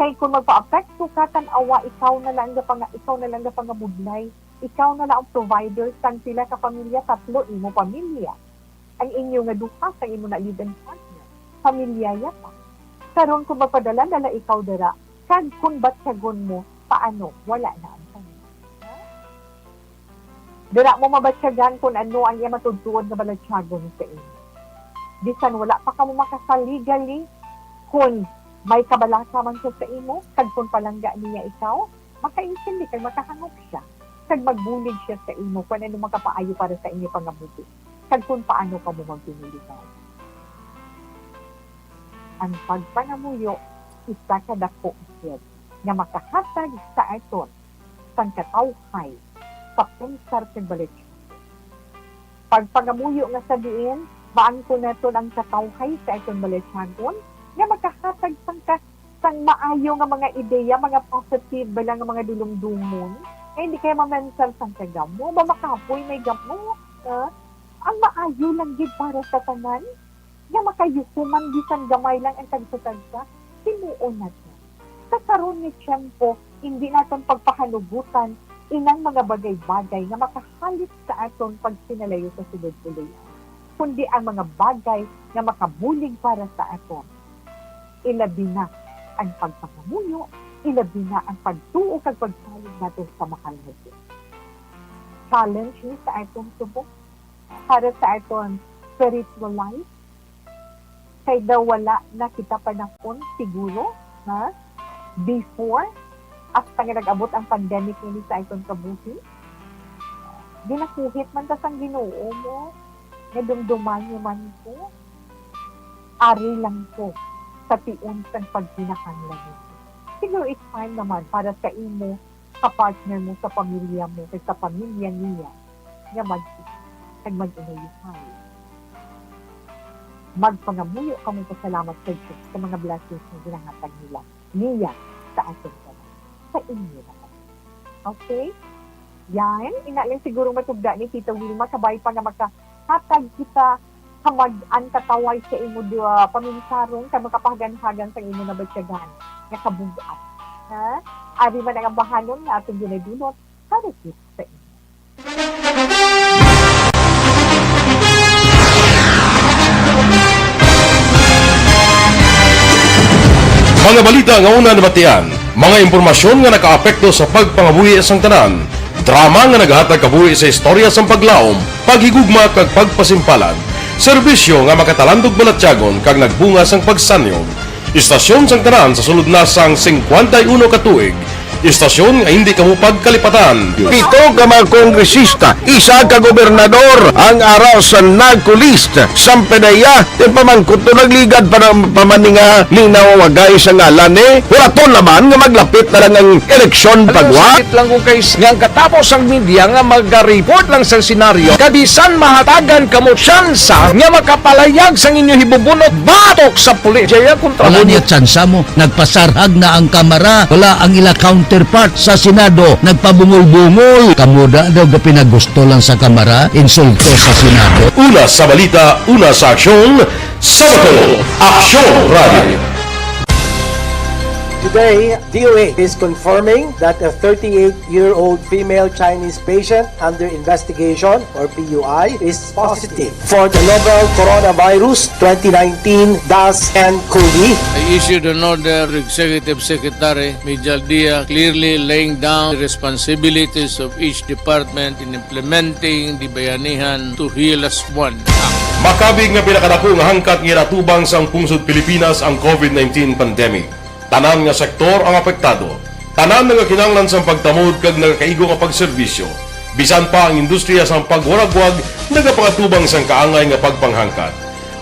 Kay kung magpa-apekto ka tan-awa, ikaw na lang ga pangabudlay. Ikaw na lang ang provider sang sila ka pamilya, tatlo imo pamilya. Ang inyo nga duha sang imo na live-in partner. Pamilya yata. Karon kung magpadala ikaw dara, kag kung batsagon mo, paano? Wala na ang pamilya. Dara mo mabatsagan kung ano ang iya matudtuod na balatsagon sa inyo. Bisan wala pa ka mo makasaligally, kung may kabalaka man siya sa imo, kag kung palangga niya ikaw, makaintindi kag makahangop siya. Kag magbulig siya sa imo, kung ano makapaayo para sa inyo pangabuti. Kag kung paano ka mo magpiniligan. Ang pagpangamuyo, isa ka dako isip, nga makahatag sa aton, sang katawhay, sa punsar kag balik. Pagpangamuyo nga sabihin, maangko naton ang katawhay sa aton balitsagon, nga makahatag sang maayo nga mga ideya, mga positive bala nga mga dulong-dumon, hindi kayo mamensal sang kagamo, makapoy may gamo, ang maayo lang gid para sa tanan, nga makayukuman bisan gamay lang ang tagsa-tagsa, simuon natin. Sa karon ni tiyempo, hindi naton pagpahanugutan inang mga bagay-bagay nga makahalit sa aton pag sinalayo sa sulod-suluyan, kundi ang mga bagay nga makabulig para sa aton. Ilabi na ang pagpangamuyo, ilabi na ang pagtuo kag pagsalig natin sa mahal na Diyos. Challenge ni sa atong subok para sa atong spiritual life. Kay daw wala na kita panahon siguro, before, hasta nga nag-abot ang pandemic ni sa atong kabuhi. Ginakuhit man ta sang Ginoo mo, nadumduman niyo man ko. Ari lang ko sa tiun sang pagkinahanglan nito. Siguro it's time naman para sa imo, kapartner mo, sa pamilya mo, sa pamilya niya, nga mag-inayuhay. Magpangamuyo ka mo pasalamat sa Diyos sa mga blessings na ginangatag nila. Niya sa ating kanan. Sa inyo naman. Okay? Yan. Inalang siguro matugda ni Tita Wilma, sabay pa na makahatag kita kamag-an kataway sa imo paminsaron, ka makapahagan-hagan sa imo na batsyagan, nga kabugaan. Ari man ang bahanon nga atong ginadulot, para sa inyo. Mga balita nga una nabatian, mga impormasyon nga nakaapekto sa pagpangabuhi sang tanan, drama nga naghatag kabuhi sa istorya sang paglaom, paghigugma kag pagpasimpalan, serbisyo nga makatalandog balatyagon kag nagbunga sang pagsanyog, istasyon sang tanan sa sulod na sang 51 ka tuig, istasyon nga hindi kamo pagkalipatan. Pito ka mga kongresista, isa ka gobernador, ang araw sa nagkulist, sampedaya, yung pamangkot to nagligad para pamaninga linaw wagay sa ngalan wala to naman nga maglapit na lang ang eleksyon pagwa. Sakit lang kung kayo nga katapos ang media nga mag-report lang sa senaryo, kabisan mahatagan kamo tsansa nga makapalayag sa inyo hibubunot batok sa pulis. Jaya kontra Wala mo niya tsansa mo, nagpasarhag na ang kamara, wala ang ila counterpart sa Senado, nagpabungol-bungol. Kamuda daw pinagusto lang sa kamara, insulto sa Senado. Una sa balita, una sa aksyon, Sabado, Aksyon Radio. Today, DOA is confirming that a 38-year-old female Chinese patient under investigation, or PUI, is positive for the novel coronavirus 2019-nCoV. I issued an order to Executive Secretary Mijal Dia clearly laying down the responsibilities of each department in implementing the Bayanihan to Heal as One Act. Makabig nga pinakadako nga hangkat nga natubang sang pungsod Pilipinas ang COVID-19 pandemic. Tanan nga sektor ang apektado. Tanan nga kinahanglan sang pagtamod kag nagakaigo nga pagserbisyo. Bisan pa ang industriya sang pagwaragwag nagapangatubang sang kaangay nga pagpanghangkat.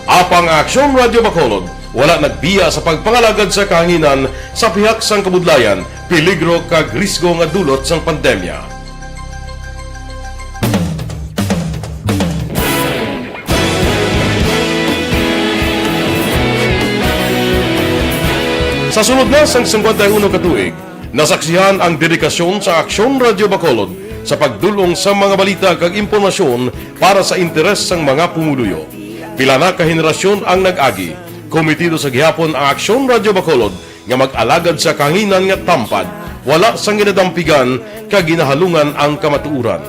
Apang Aksyon Radio Bacolod, wala nagbiya sa pagpangalagad sa kahanginan sa pihak sang kabudlayan, peligro kag risgo nga dulot sang pandemya. Sa sunod na sang 51 katuig, nasaksihan ang dedikasyon sa Aksyon Radio Bacolod sa pagdulong sa mga balita kag impormasyon para sa interes sang mga pumuluyo. Pila na ka henerasyon ang nag-agi, komitido sa gihapon ang Aksyon Radio Bacolod nga mag-alagad sa kanginan nga tampad, wala sang ginadampigan kag ginahalungan ang kamatuuran.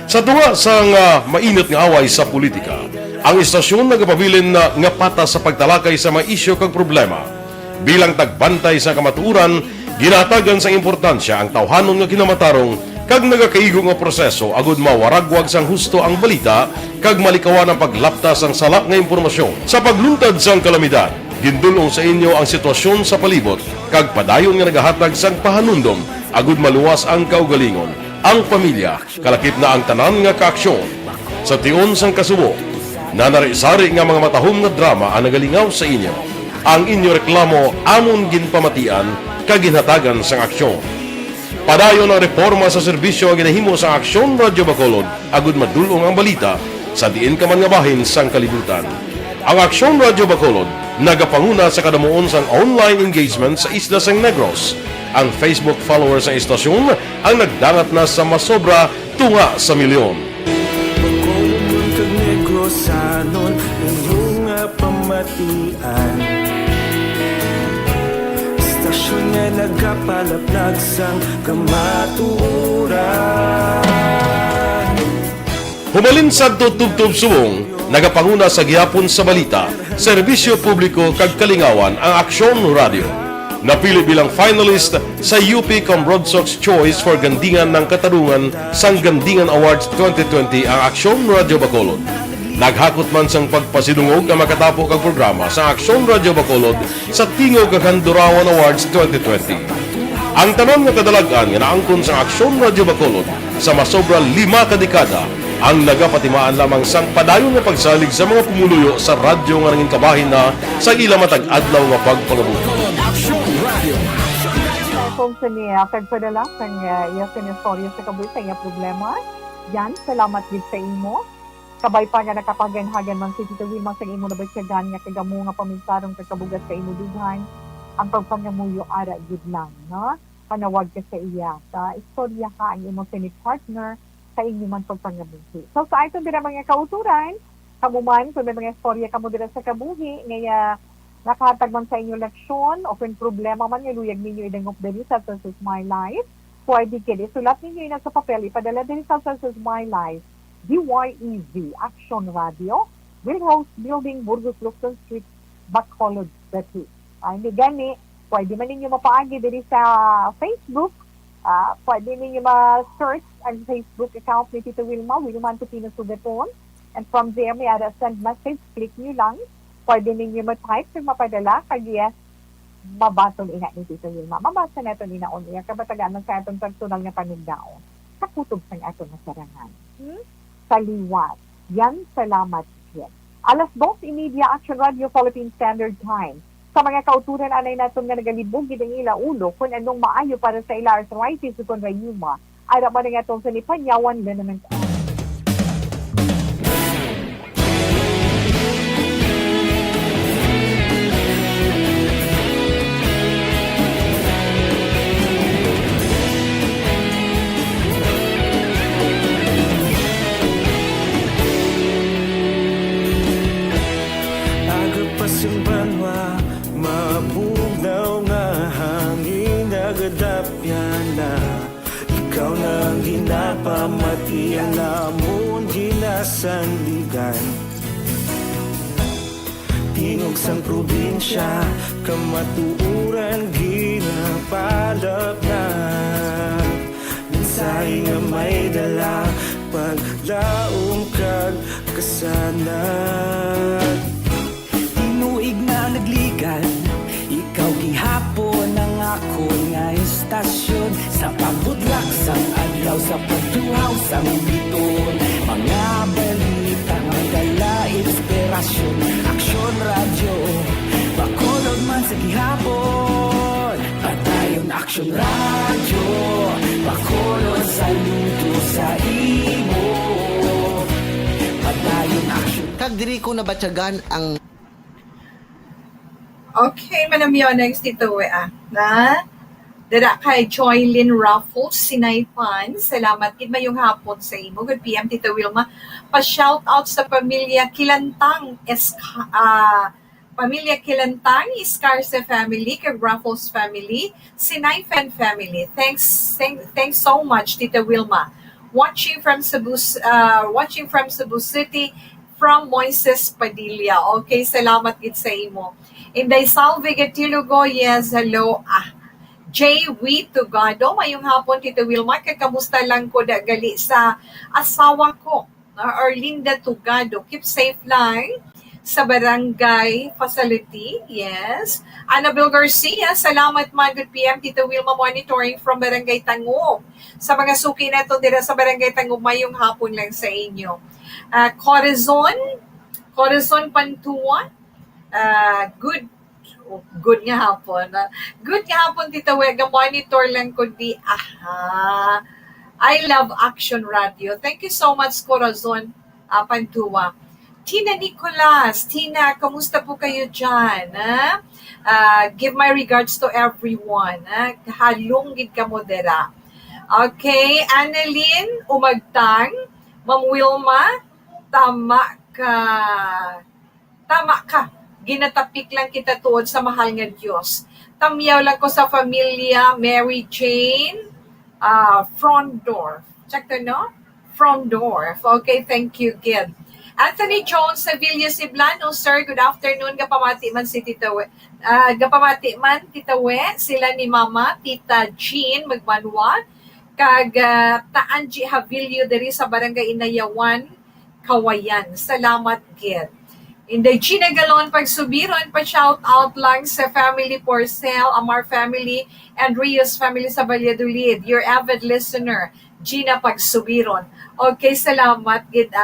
Sa tunga sang mainit nga away sa politika, ang istasyon nagapabilin na nga patas sa pagtalakay sa mga isyu kag problema. Bilang tagbantay sa kamatuuran, ginatagan sa importansya ang tawhanon nga kinamatarong kag nagakaigo nga proseso agud mawaragwag sang husto ang balita kag malikawan ang paglaptas ang salak nga impormasyon. Sa pagluntad sang kalamidad, gindulong sa inyo ang sitwasyon sa palibot kag padayon nga nagahatag sang pahanundom agud maluwas ang kaugalingon, ang pamilya, kalakip na ang tanan nga kaaksyon. Sa tion sang kasubo, nanari-sari nga mga matahom nga drama ang nagalingaw sa inyo. Ang inyo reklamo amon ginpamatian kag ginhatagan sang aksyon. Padayon ang reforma sa serbisyo ang ginahimo sa Aksyon Radyo Bacolod agud madulong ang balita sa diin ka man nga bahin sang kalibutan. Ang Aksyon Radyo Bacolod nagapanguna sa kadamuon sang online engagement sa Isla San Negros. Ang Facebook followers sa istasyon ang nagdangat na sa masobra tunga sa milyon. Bacolod kag Negros anon inyong pamatian. Istasyon nga nagapalaplag sang kamatuuran. Humalin sa tutubtub subong, nagapanguna sa gihapon sa balita, serbisyo publiko kag kalingawan ang Aksyon Radio. Napili bilang finalist sa UP Broadsox Choice for Gandingan ng Katarungan sang Gandingan Awards 2020 ang Aksyon Radio Bacolod. Naghakot man sang pagpasidungog ang makatapo kag programa sa Aksyon Radio Bacolod sa Tingog kag Handurawan Awards 2020. Ang tanon nga kadalagan nga naangkon sa Aksyon Radio Bacolod sa masobra 5 kadekada ang nagapatimaan lamang sang padayon nga pagsalig sa mga pumuluyo sa radyo nga nangin kabahin na sa ila matag adlaw nga pagpangabuhi. Kung sa niya, kagpadala kang iya sinistorya sa kabuhi sa iya problema, yan, salamat din sa imo. Kabay pa nga nakapaganhagan man si Tito Wilma sa imo na batsyagan nga kagamo nga paminsarong kakabugat sa imo dughan ang pagpangamuyo ara gid lang, no? Panawag ka sa iya sa istorya ka ang imo partner sa inyo man pagpangabuhi. So sa ito dira mga kauturan, kamuman kung may mga istorya kamo dira sa kabuhi ngaya nakahatag man sa inyo leksyon o kung problema man luyag ninyo idangop diri sa This Is My Life, pwede kini sulat ninyo ina sa papel ipadala diri sa This Is My Life. DYEV Action Radio, Wilhouse Building, Burgos Lukson Street, Bacolod City. Hindi gani, pwede man ninyo mapaagi diri sa Facebook. Pwede ninyo ma-search ang Facebook account ni Tito Wilma, Wilman Tupino Sugaton. And from there, may send message, click nyo lang. Pwede ninyo ma-type kung mapadala, kaya mabasol ina ni Tito Wilma. Mabasa na ito nina on air, kabatagaan ng sa atong personal na panugdaon. Kakutob sa atong nasarangan. Saliwat. Yan, salamat yan. 2:30 Action Radio Philippine Standard Time. Sa mga kauturan anay natin nga nagalibog gid ang ila ulo kung anong maayo para sa ila arthritis o kung rayuma. Ay raman nga itong sa Nipanyawan Liniment. Simbanwa, mabugnaw nga hangin nagadapyan na ikaw nang ginapamatian namon ginasandigan. Tingog sang probinsya, kamatuuran ginapalap na mensahe nga may dala paglaom kag kasanat. Nagligan, ikaw gihapon ang ako nga istasyon sa pagbutlak sang adlaw sa pagduhaw sang biton mga balita nga dala inspirasyon. Aksyon Radio Bacolod man sa gihapon padayon. Aksyon Radio Bacolod saludo sa imo padayon. Aksyon kag diri ko nabatyagan ang Okay, manamyon next dito na dira kay Joylyn Raffles Sinaypan. Salamat gid mayong hapon sa imo. Good PM Tito Wilma. Pa-shout out sa pamilya Kilantang Pamilya Kilantang, Iscarce family, kay Raffles family, Sinay Fan family. Thanks so much, Tita Wilma. Watching from Cebu City, from Moises Padilla. Okay, salamat gid sa imo. Inday Salve Gatilugo, yes, hello. J.W. Tugado, mayong hapon, Tita Wilma, kamusta lang ko gali sa asawa ko, Arlinda Tugado. Keep safe lang sa barangay facility, yes. Annabel Garcia, salamat man, good PM, Tita Wilma, monitoring from Barangay Tangub. Sa mga suki na ito dira sa Barangay Tangub, mayong hapon lang sa inyo. Corazon Pantua, good nga hapon. Good nga hapon, Tita Wega, monitor lang ko di, I love Action Radio. Thank you so much, Corazon Pantua. Tina Nicolas, Tina, kamusta po kayo dyan? Give my regards to everyone. Halunggid ka mo dera. Okay, Annalyn Umagtang, Ma'am Wilma, tama ka. Ginatapik lang kita tuod sa mahal nga Diyos. Tamyaw lang ko sa familia Mary Jane Frondorf. Check to no? Frondorf. Okay, thank you, Gid. Anthony Jones Sevilla Siblano, sir, good afternoon. Gapamati man si Tita We. Tita We, sila ni Mama, Tita Jean Magbanwa, kag Taanji Havilio diri sa Barangay Inayawan, Kawayan. Salamat, Gid. Inday Gina Galon pagsubiron, pa-shout out lang sa family Porcel, Amar family, and Rios family sa Valladolid. Your avid listener, Gina Pagsubiron. Okay, salamat, Gid.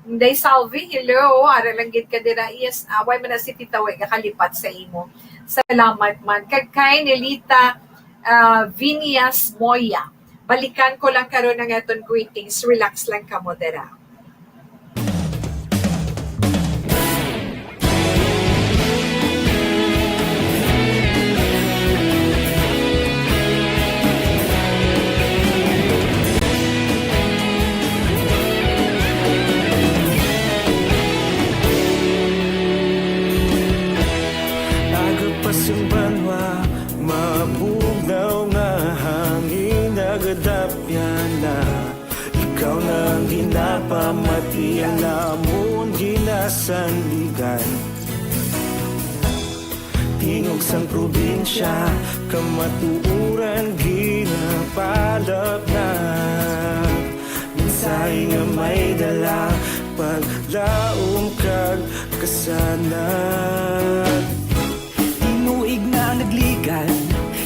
Inday Salvi, hello. Ara lang gid ka dira. Yes, away man na si Tita We kalipat sa imo. Salamat man. Kay Nelita Vinias Moya. Balikan ko lang karon ng aton greetings. Relax lang ka mo dira. Pasimbanwa, mabugnaw nga hangin nagadapya na. Ikaw nang ginapamati ang lamon ginasandigan. Tingog sang probinsya, kamatuuran ginapalap na. Minsay nga may dala, paglaong kag kasanat. Tinuig na nagligan,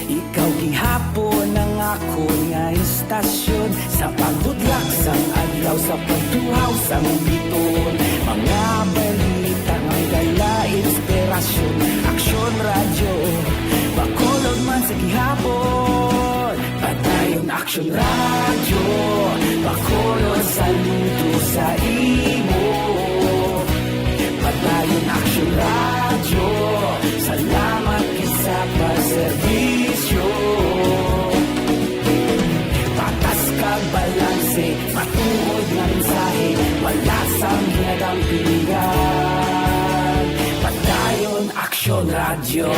ikaw gihapon ang ako nga istasyon. Sa pagdudlak sang adlaw, sa pagtuhaw sang biton. Mga balita ang dala, inspirasyon. Aksyon radyo, bakolog man sa gihapon. Patayon Aksyon radyo, bakolog saludo sa imo. Patayon Aksyon radyo, salamat sa pagserbisyo. Patas kag balanse, matuod nga mensahe, wala sang hinagang pilihan. Patayon Aksyon Radio.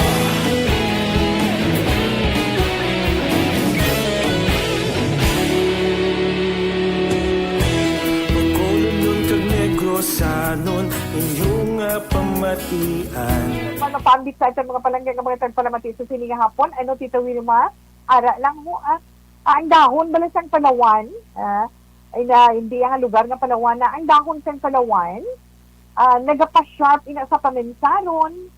Sanon inyong pamatian. Pambit sa itong mga palanggang mga tagpalamati sa sininga hapon. Ano, Tita Wilma? Ara lang mo, ang dahon bala sang Palawan, hindi ang lugar ng Palawan na ang dahon sang Palawan, nagapa-sharp ina sa paminsaron,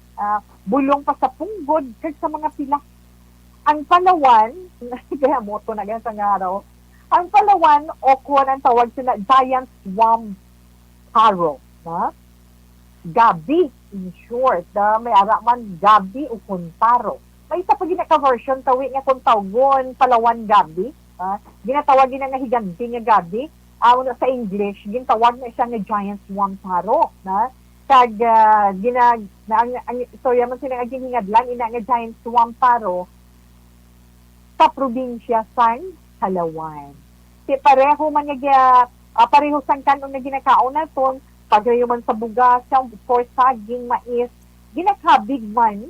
bulong pa sa punggod, kag sa mga pila. Ang Palawan, kaya moto na ganyan sa araw, ang Palawan, o kung ang tawag sila, giant swamp Haro, na? Gabi, in short, may araman Gabi o Kuntaro. May isa pa ginaka-version, tawi nga kung tawagon, Palawan Gabi. Ginatawag nga higanti nga Gabi. Sa English, ginatawag na siya nga Giant Swamp Haro. Na? Kag, ang istorya man sila nga ginhingadlan, ina nga Giant Swamp Haro sa probinsya sang Palawan. Si pareho man nga pareho sang kanong na ginakaon naton, pagreho man sa bugas, of course, saging, mais, ginakabig man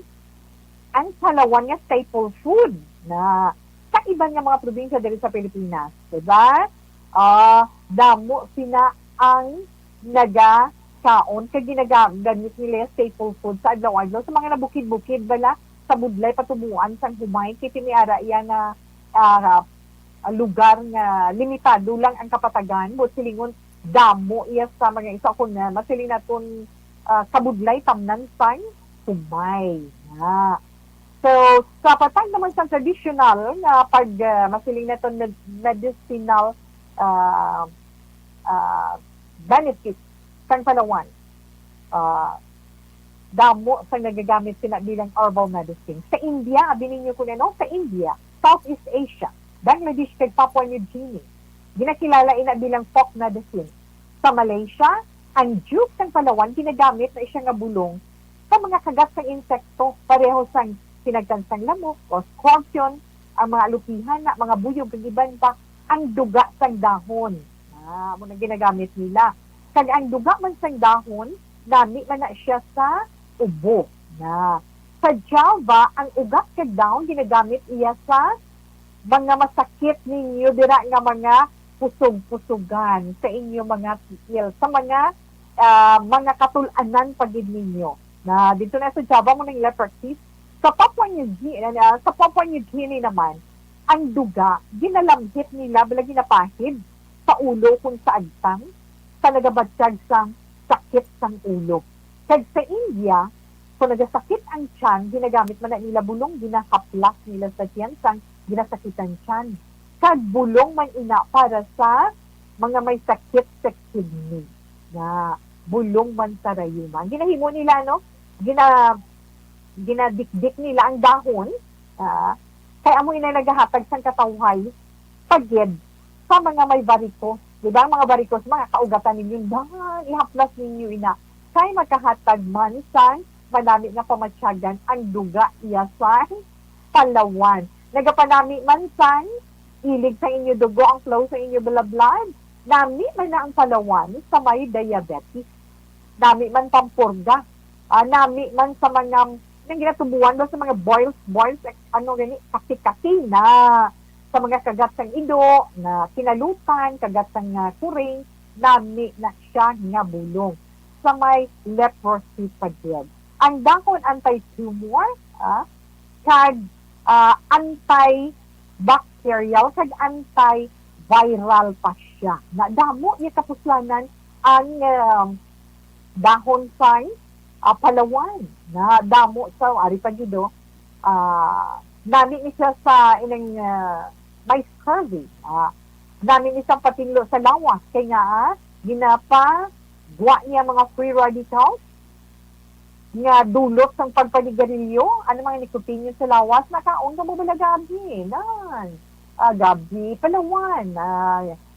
ang Palawan nga staple food na sa iban nga mga probinsya dito sa Pilipinas. Diba? Damo sina ang nagakaon kag ginagamit nila staple food sa adlaw-adlaw sa mga nabukid-bukid bala sa budlay patubuan sang humay kiti miara iya nga lugar nga limitado lang ang kapatagan but silingon damo iya sa mga isa kun na masiling naton kabudlay tamnan sang humay. So, sa patag naman sa traditional na pag masiling na itong medicinal benefits sa Palawan, damo sa nagagamit sila bilang herbal medicine. Sa India, abinin niyo ko na sa India, Southeast Asia, Bangladesh kag Papua New Guinea, ginakilala ina bilang folk medicine. Sa Malaysia, ang juke ng Palawan, ginagamit na siya nga bulong sa mga kagat ng insekto, pareho sang pinagtansang lamok o scorpion, ang mga alupihan na mga buyog kag iban pa, ang duga sang dahon. Muna ginagamit nila. Kag ang duga man sang dahon, nami man na siya sa ubo. Sa Java, ang ugat kag dahon ginagamit iya sa mga masakit ninyo dira nga mga pusog-pusugan sa inyo mga tiil, sa mga katulanan pagid ninyo. Na dito na sa Java mo ng leprosy. Sa Papua New Guinea naman, ang duga, ginalambhit nila, bala ginapahid sa ulo kung sa agtang, sa nagabatsyag sang sakit sang ulo. Kag sa India, kung nagasakit ang tiyan, ginagamit man na nila bulong, ginakaplas nila sa tiyan sang ginasakitan tiyan. Kag bulong man ina para sa mga may sakit sa kidney. Na bulong man sa rayuma. Ginahimo nila, no? Ginadikdik nila ang dahon, kaya mo ina nagahatag sang katawhay, pagid sa mga may barikos. Diba? Ang mga barikos, mga kaugatan ninyo, ihaplas ninyo ina. Kaya makahatag man sang manami nga pamatsyagan ang duga iya sa Palawan. Nagapanami man sang ilig sa inyo dugo, ang flow sa inyo blood. Nami man na ang Palawan sa may diabetes. Nami man pampurga. Nami man sa mga nang ginatubuan sa mga boils, kaki-kaki na sa mga kagat sang ido, na kinalutan, kagat sang kuring, nami na siya nga bulong sa may leprosy pagyan. Ang dahon anti-tumor, kag anti-bacterial, kag anti-viral pa siya. Na damo niya kapuslanan ang dahon sang Palawan na damo sa ari pagido nami ni siya sa inang may scurvy nami ni siyang patinglo sa lawas kay nga ginapa buwa niya mga free radicals nga dulot sang pagpanigarilyo ano mga nikotinyo sa lawas nakaon ka mo bala gabi gabi Palawan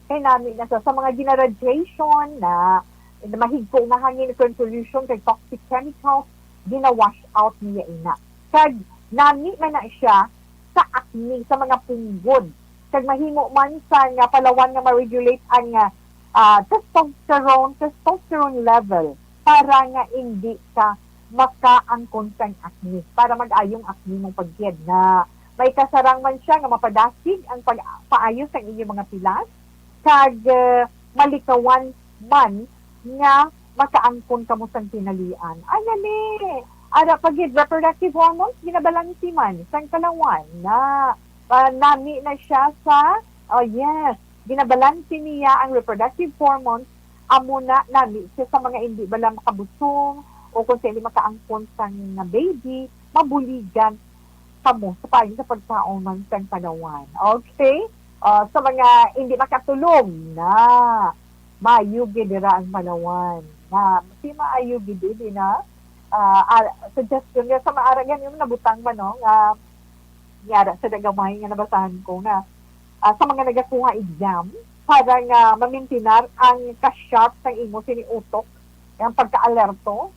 kay nami na sa mga ginaradiation na mahigpo nga hangin kung pollution kay toxic chemicals, gina-wash out niya ina. Kag nami man na siya sa acne, sa mga punggod. Kag mahimo man sa nga Palawan nga ma-regulate ang testosterone level para nga hindi ka makaangkon sang acne, para mag-ayong acne mong pagyed na may kasarang man siya nga mapadasig ang paayos ang inyong mga pilas, kag malikawan man nga makaangkon ka mo sang tinalian. Ayan ara pagid reproductive hormones ginabalansi man sang Palawan na nami na siya sa ginabalansi niya ang reproductive hormones amo na nami siya sa mga hindi bala makabusong o kung sa hindi makaangkon sang baby mabuligan kamo sa pagin sa pagkaon man sang Palawan. Okay? Sa mga hindi makatulong na maayugi dira ang Palawan. Na si maayugi din na suggestion nga sa maaragan yung nabutang ba no nga yara sa dagamay nga nabasahan ko nga sa mga nagakuha exam para nga mamintinar ang ka-sharp sa imo siniutok ang pagka-alerto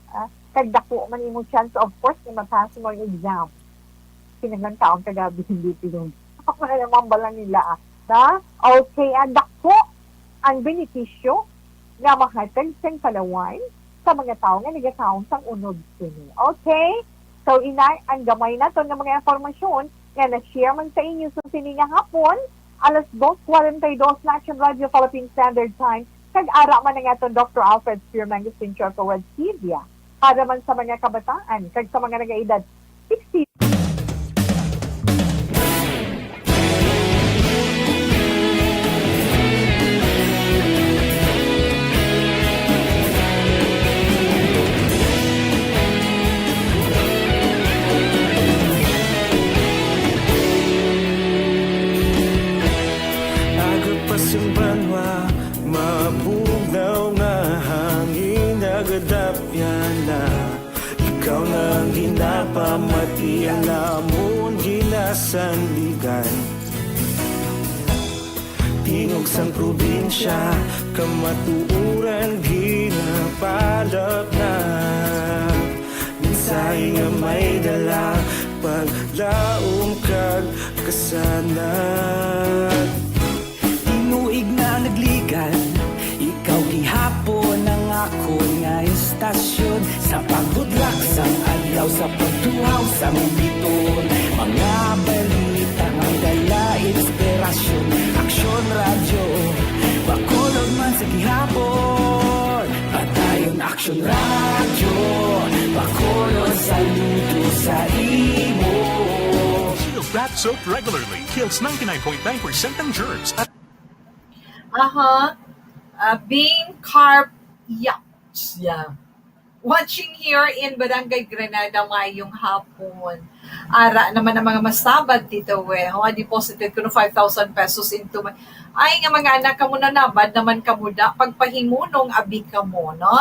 kag dako man imo chance of course na mataas mo yung exam. Sinaglan kaon kagabi hindi pilong. Ako na naman bala nila okay dako ang benepisyo nga mahatag sa Palawan sa mga tao nga nagakaon sang unod sini. Okay? So, inay, ang gamay na to ng mga informasyon nga na-share man sa inyo sa sini nga hapon, alas 2:42 National Radio Philippine Standard Time, kag-ara man nga itong Dr. Alfred Spearman Gustincho Kawad Sivia, para man sa mga kabataan, kag sa mga nag-edad 60. Simbanwa, mabugaw nga hangin nagadapyan na. Ikaw nang ginapamati ang namon ginasandigan. Tingog sang probinsya, kamatuuran ginapalap na. Minsay nga may dala, paglaong kag kasanat. Tinuig na nagligan, ikaw gihapon ang ako nga istasyon. Sa pagudlak sang adlaw, sa pagtuhaw sa biton. Mga balita nga dala inspirasyon. Aksyon radyo, bakulog man sa gihapon. Patayon aksyon radyo, bakulog saludo sa imo. Shield bath soap regularly kills 99.9% ng germs. Being carb, yeah. Watching here in Barangay Granada ngayong hapon. Ara naman ang mga masabad dito, deposited ko no 5,000 pesos into my... Ay, nga mga anak ka mo na nabad naman ka mo da. Pagpahimunong abi ka mo, no?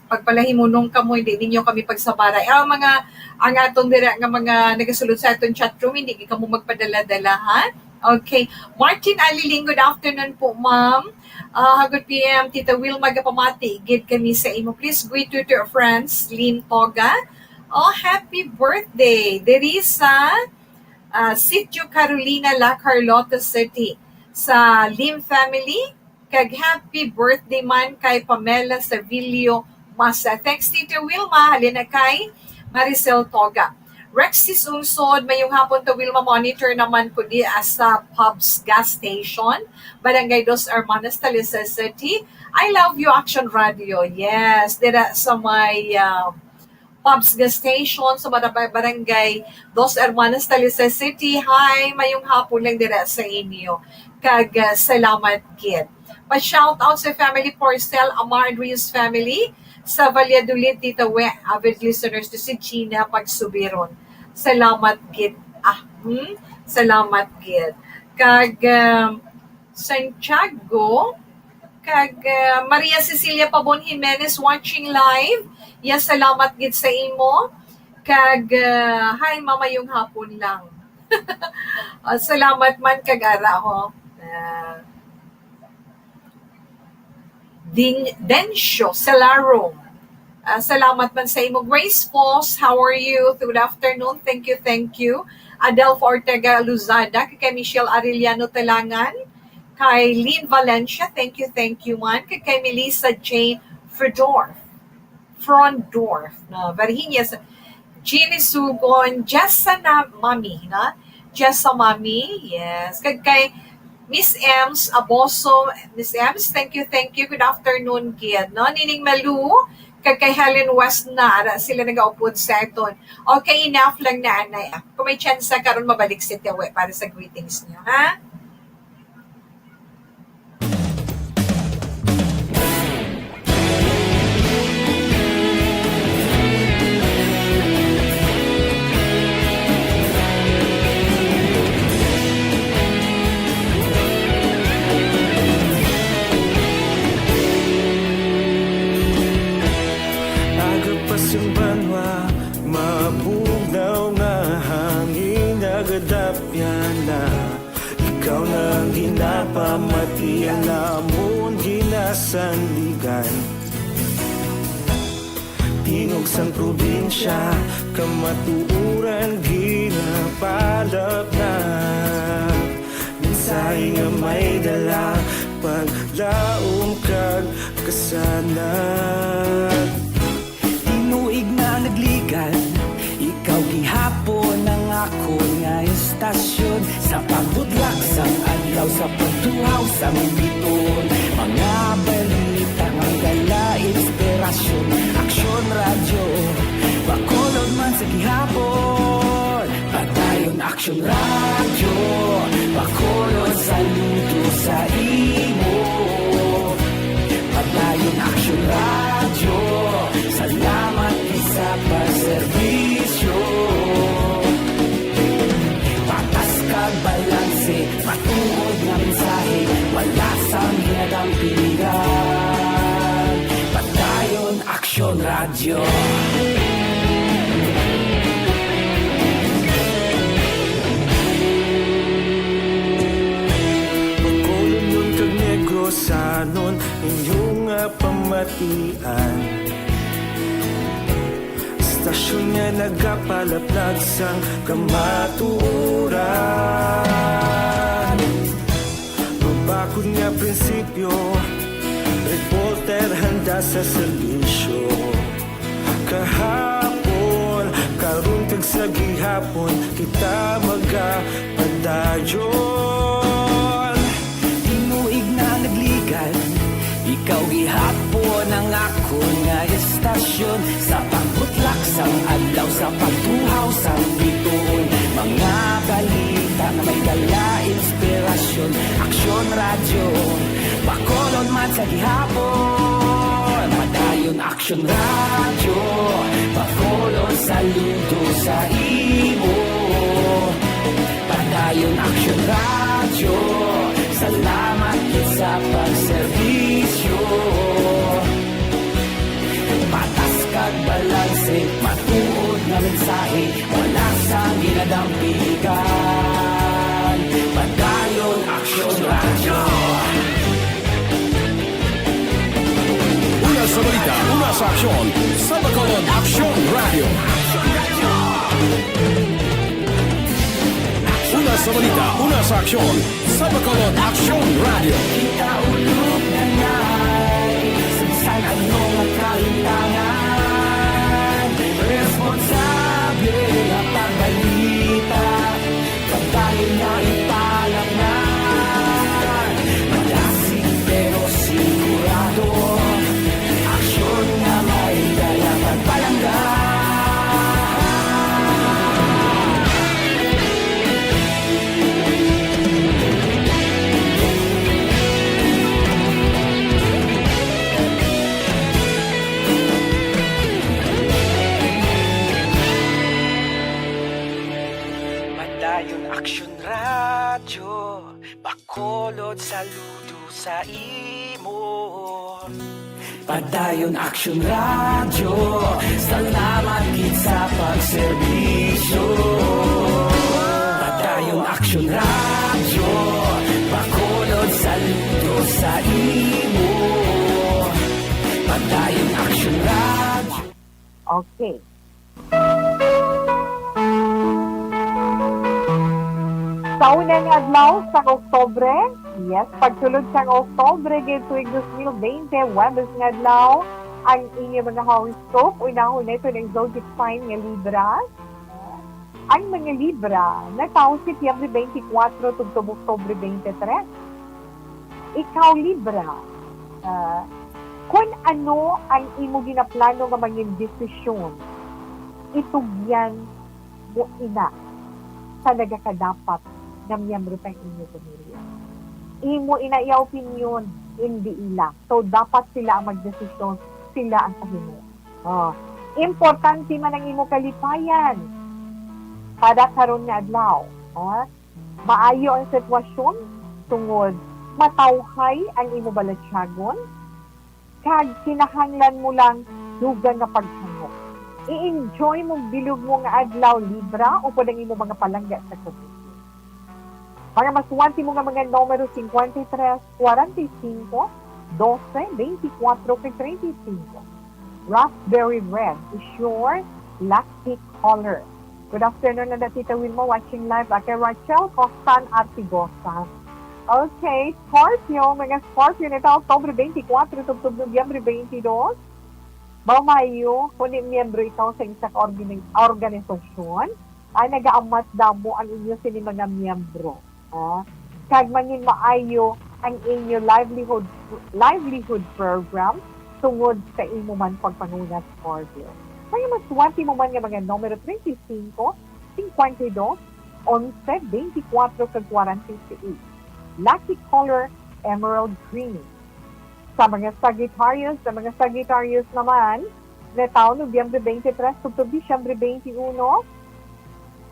Pagpalahimunong ka mo, hindi ninyo kami pagsabaray. Ang atong dira nga mga nagasulod sa atong chatroom, hindi ka mo magpadala-dalahan. Okay. Martin Aliling, good afternoon po, ma'am. Good PM, Tita Wilma Gapamati. Give kami sa imo. Please greet to your friends, Lynn Toga. Oh, happy birthday. Derisa, Sitio Carolina, La Carlota City. Sa Lim family, kag happy birthday man kay Pamela Savilio Masa. Thanks, Tita Wilma. Halina kay Maricel Toga. Rexis Unsod, mayong hapon to Wilma, monitor naman ko di sa Pubs Gas Station, Barangay Dos Hermanas, Talisay City. I love you, Action Radio. Yes, dira sa may Pubs Gas Station sa Barangay Dos Hermanas, Talisay City. Hi, mayong hapon lang dira sa inyo. Kag salamat kid. Pa-shout out sa family Porcel, Amar Andrews family, sa Valladolid, Tita We, avid listeners to si Gina Pagsubiron. Salamat gid. Salamat gid. Kag Santiago, kag Maria Cecilia Pabon Jimenez watching live. Yes, salamat gid sa imo. Kag hi mama yung hapon lang. Salamat man kag ara ho. Dencio Celaro. Salamat man sa imo. Grace Foss, how are you? Good afternoon. Thank you. Adelfo Ortega Luzada, kay Michelle Arellano Talangan, kay Lynn Valencia, thank you man, kay Melissa Jane Frondorf, na Varhinyas, Jeannie Sugon, Jessa na Mami, na Jessa Mami, yes, kay Miss Ems Aboso. Miss Ems, thank you. Good afternoon, kid. No? Nining Malu, kay Helen West na, sila nag-upload sa iton. Okay, enough lang na, anay. Kung may chance na karon mabalik si Tewe para sa greetings niyo, ha? Simbanwa, mabugaw nga hangin nagadapyan na. Ikaw nang ginapamati ang namon ginasandigan. Tingog sang probinsya, kamatuuran ginapalap na. Minsay nga may dala, paglaong kag kasanat. pagbutlak sang adlaw sa pagtuhaw sa biton. Mga balita ang gala, inspirasyon, aksyon, radyo, bakolod man sa gihapon. Padayon aksyon, radyo, bakolod saludo sa imo. Padayon aksyon, radyo, salamat isa pa serbisyo. Patas kag balanse, matuod nga mensahe, wala sang hinadang pilihan. Padayon aksyon, radyo. Pagkulong nun kag negrosanon, inyong pamatian. Stasyon nga nagapalaplag sang kamatuuran. Mabakod nga prinsipyo, reporter handa sa serbisyo. Kahapon, karong kag sa gihapon, kita magapadayon. Tinuig na nagligan, ikaw gihapon ang ako nga estasyon. Sa pagbutlak sang adlaw, sa pagtuhaw sa biton. Mga balita na may dala, inspirasyon, aksyon, radyo, bakolon man sa gihapon. Padayon aksyon, radyo, bakolon saludo sa imo. Padayon aksyon, radyo, salamat sa pagserbisyo. Patas kag balanse, matuod na mensahe, wala sang ginadampigan. Padayon aksyon, radyo. Una sa balita, una sa aksyon, sa Bacolod Aksyon Radio. Una sa balita, una sa aksyon, sa Bacolod Aksyon Radio. Kita ulog na ngay, sinsan ano ang kalintangan. Responsable ang pagbalita, pagdahil na ipalaknan. Malasig pero sigurado, aksyon na may dala pagpalanggan. Padayon aksyon, radyo, bakolod saludo sa imo. Padayon aksyon, radyo, salamat gid sa pagserbisyo. Padayon aksyon, radyo, bakolod saludo sa imo. Padayon aksyon, radyo. Okay. Sa unang adlaw sa Oktobre, yes, pagsulod sa Oktobre, tuwing 2020, Webes nga adlaw, ang inyong mga horoscope, unang-una ito ng zodiac sign ng Libra. Ang mga Libra, nataon Setyembre 24 tugtong Oktobre 23. Ikaw, Libra, kung ano ang imo ginaplano nga mga desisyon, itugyan mo ina sa nagakadapat na miyembro ng inyong pamilya. Imo ina iya opinion, hindi ila. So, dapat sila ang magdesisyon, sila ang kahimo. Importante man ang imo kalipayan para karon nga adlaw. Maayo ang sitwasyon tungod matawhay ang imo balatsyagon, kag kinahanglan mo lang dugang nga paghango. I-enjoy mo bilog mo nga adlaw, Libra, o pwedeng imo mga palangga sa COVID. Mga masuwanti mo nga mga numero 53, 45, 12, 24, 35. Raspberry red is your lucky color. Good afternoon na Tita Wilma watching live kay Rachel Costan Artigosa. Okay, Scorpio, mga Scorpio nito, Oktobre 24, tugtog Nobyembre 22. Mayo, kung miyembro ito sa isang organisasyon, ay nag-aamat damo ang inyo sini mga miyembro. Kag mangin maayo ang inyo livelihood program tungod sa imo man pagpangunat for bill. May maswati mo man nga mga numero 35, 52, 11, 24, kag 48. Lucky color, emerald green. Sa mga Sagittarius naman, na taon, Nobyembre 23, to Disyembre 21,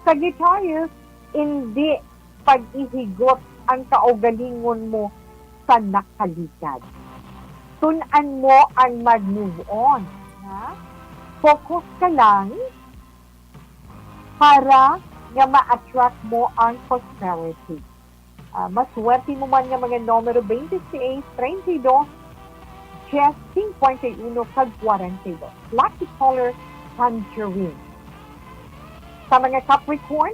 Sagittarius, hindi pag-ihigot ang kaugalingon mo sa nakaligad. Tunan mo ang mag-move on. Ha? Focus ka lang para nga ma-attract mo ang prosperity. Maswerte mo man nga mga numero 26, 32, 51, kag 42. Lucky color, tangerine. Sa mga Capricorn,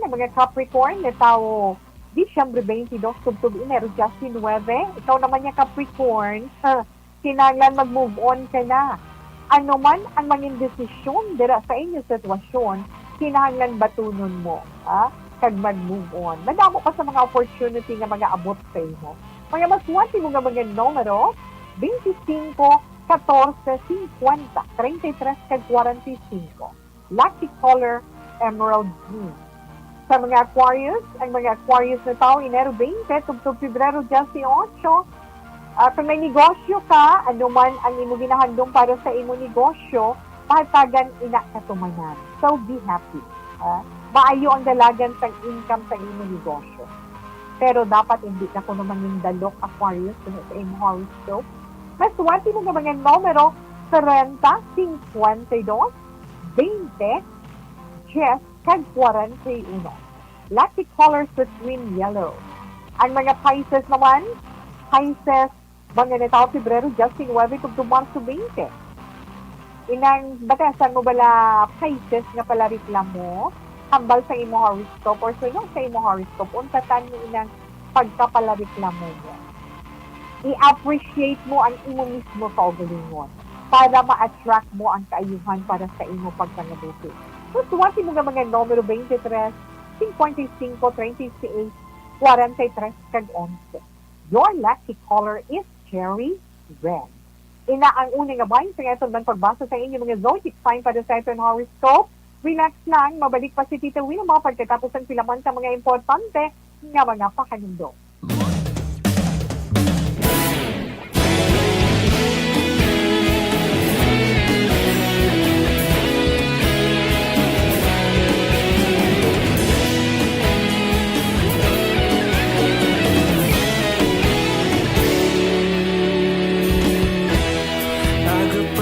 na tao Disyembre 22, tubtub Enero Justin 9, ikaw naman yung Capricorn, kinanglan mag-move on ka na. Ano man ang maging desisyon dira sa inyong sitwasyon, kinahanglan batunon mo, kag mag-move on. Madamo pa sa mga opportunity nga mga abot sa inyo. Mga maswerte mo nga mga numero, 25, 14, 50, 33, kag 45. Lucky color, emerald green. Sa mga Aquarius, ang mga Aquarius na tao, Enero 20, tubtub Pebrero 18, kung may negosyo ka, ano man ang imo ginahandong para sa imo negosyo, pahatagan ina katumanan. So, be happy. Maayo ang dalagan sa income sa imo negosyo. Pero dapat hindi na ko naman yung dalok Aquarius sa imo horoscope. Mas swerte mo nga mga numero 30, 52, 20, 10, kag 41. Lucky color sa twin yellow. Ang mga Pisces naman, mga netao Pebrero, Justin 9, kung Marso 20. Inang batasan mo bala Pisces nga pala reklamo, hambal sa imo horoscope or sunod sa imo horoscope, untatan mo inang pagkapalareklamo mo. I-appreciate mo ang imo mismo sa ugalingon para ma-attract mo ang kaayuhan para sa imo pagpangabuti. So, suwati mo nga mga numero 23, 55, 36, 43, kag 11. Your lucky color is cherry red. Ina ang unang abay sa itong pagbasa sa inyo mga zodiac sign para sa itong horoscope. Relax lang, mabalik pa si Tita Wilma pagkatapos ang pilaman sa mga importante nga mga pakanundo.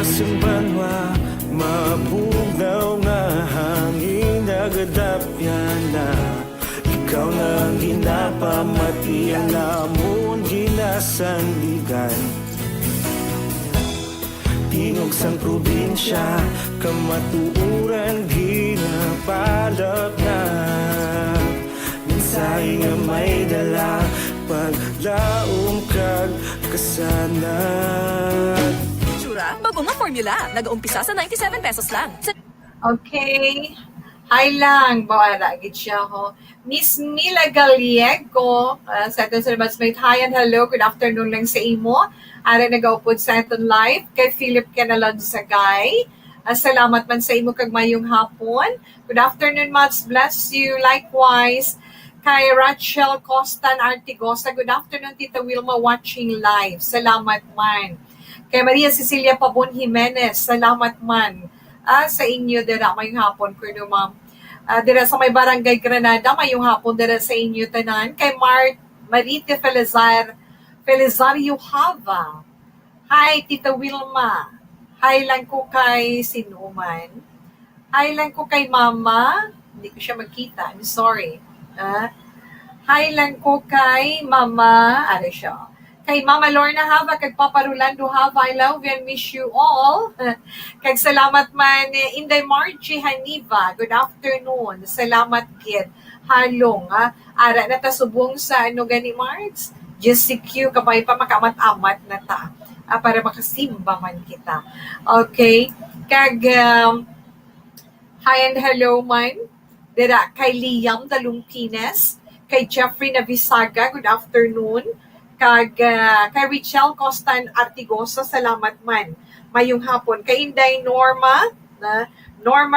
Simbanwa, mabugaw nga hangin nagadapyan na ikaw na ang ginapamati ang namon ginasandigan. Tingog sang probinsya, kamatuuran ginapalap na mensahe nga may dala paglaom kag kasanat. Bagong nga formula. Nag-uumpisa sa 97 pesos lang. Okay. Hi lang. Bawala. Gid siya ho. Miss Mila Gallego. Sa atin sa Masmate. Hi and hello. Good afternoon lang sa imo. Ara nag-upod sa atin live. Kay Philip Canalon Sagay. Salamat man sa imo kag mayong hapon. Good afternoon, Mats. Bless you. Likewise. Kay Rachel Costan Artigosa. Good afternoon, Tita Wilma watching live. Salamat man. Kay Maria Cecilia Pabon Jimenez, salamat man sa inyo dira mayong hapon ko no ma'am. Dira sa may Barangay Granada mayong hapon dira sa inyo tanan. Kay Marite Felizario Hava. Hi Tita Wilma. Hi lang ko kay sinuman. Hi lang ko kay Mama. Hindi ko siya magkita. I'm sorry. Hi lang ko kay Mama. Ano siya? Kay Mama Lorna Hava, kag Papa Rolando Hava, I love you and miss you all. Kag salamat man, Inday Margie Haniva, good afternoon. Salamat kid. Halong, ara na ta subong sa ano gani Marts. Just CQ, kabay pa makamat-amat na ta. Para makasimba man kita. Okay. Kag, hi and hello man. Dira kay Liam Talumpines. kay Jeffrey Navisaga, good afternoon. Kay Richelle Costan Artigosa, salamat man. Mayong hapon. Kay Inday Norma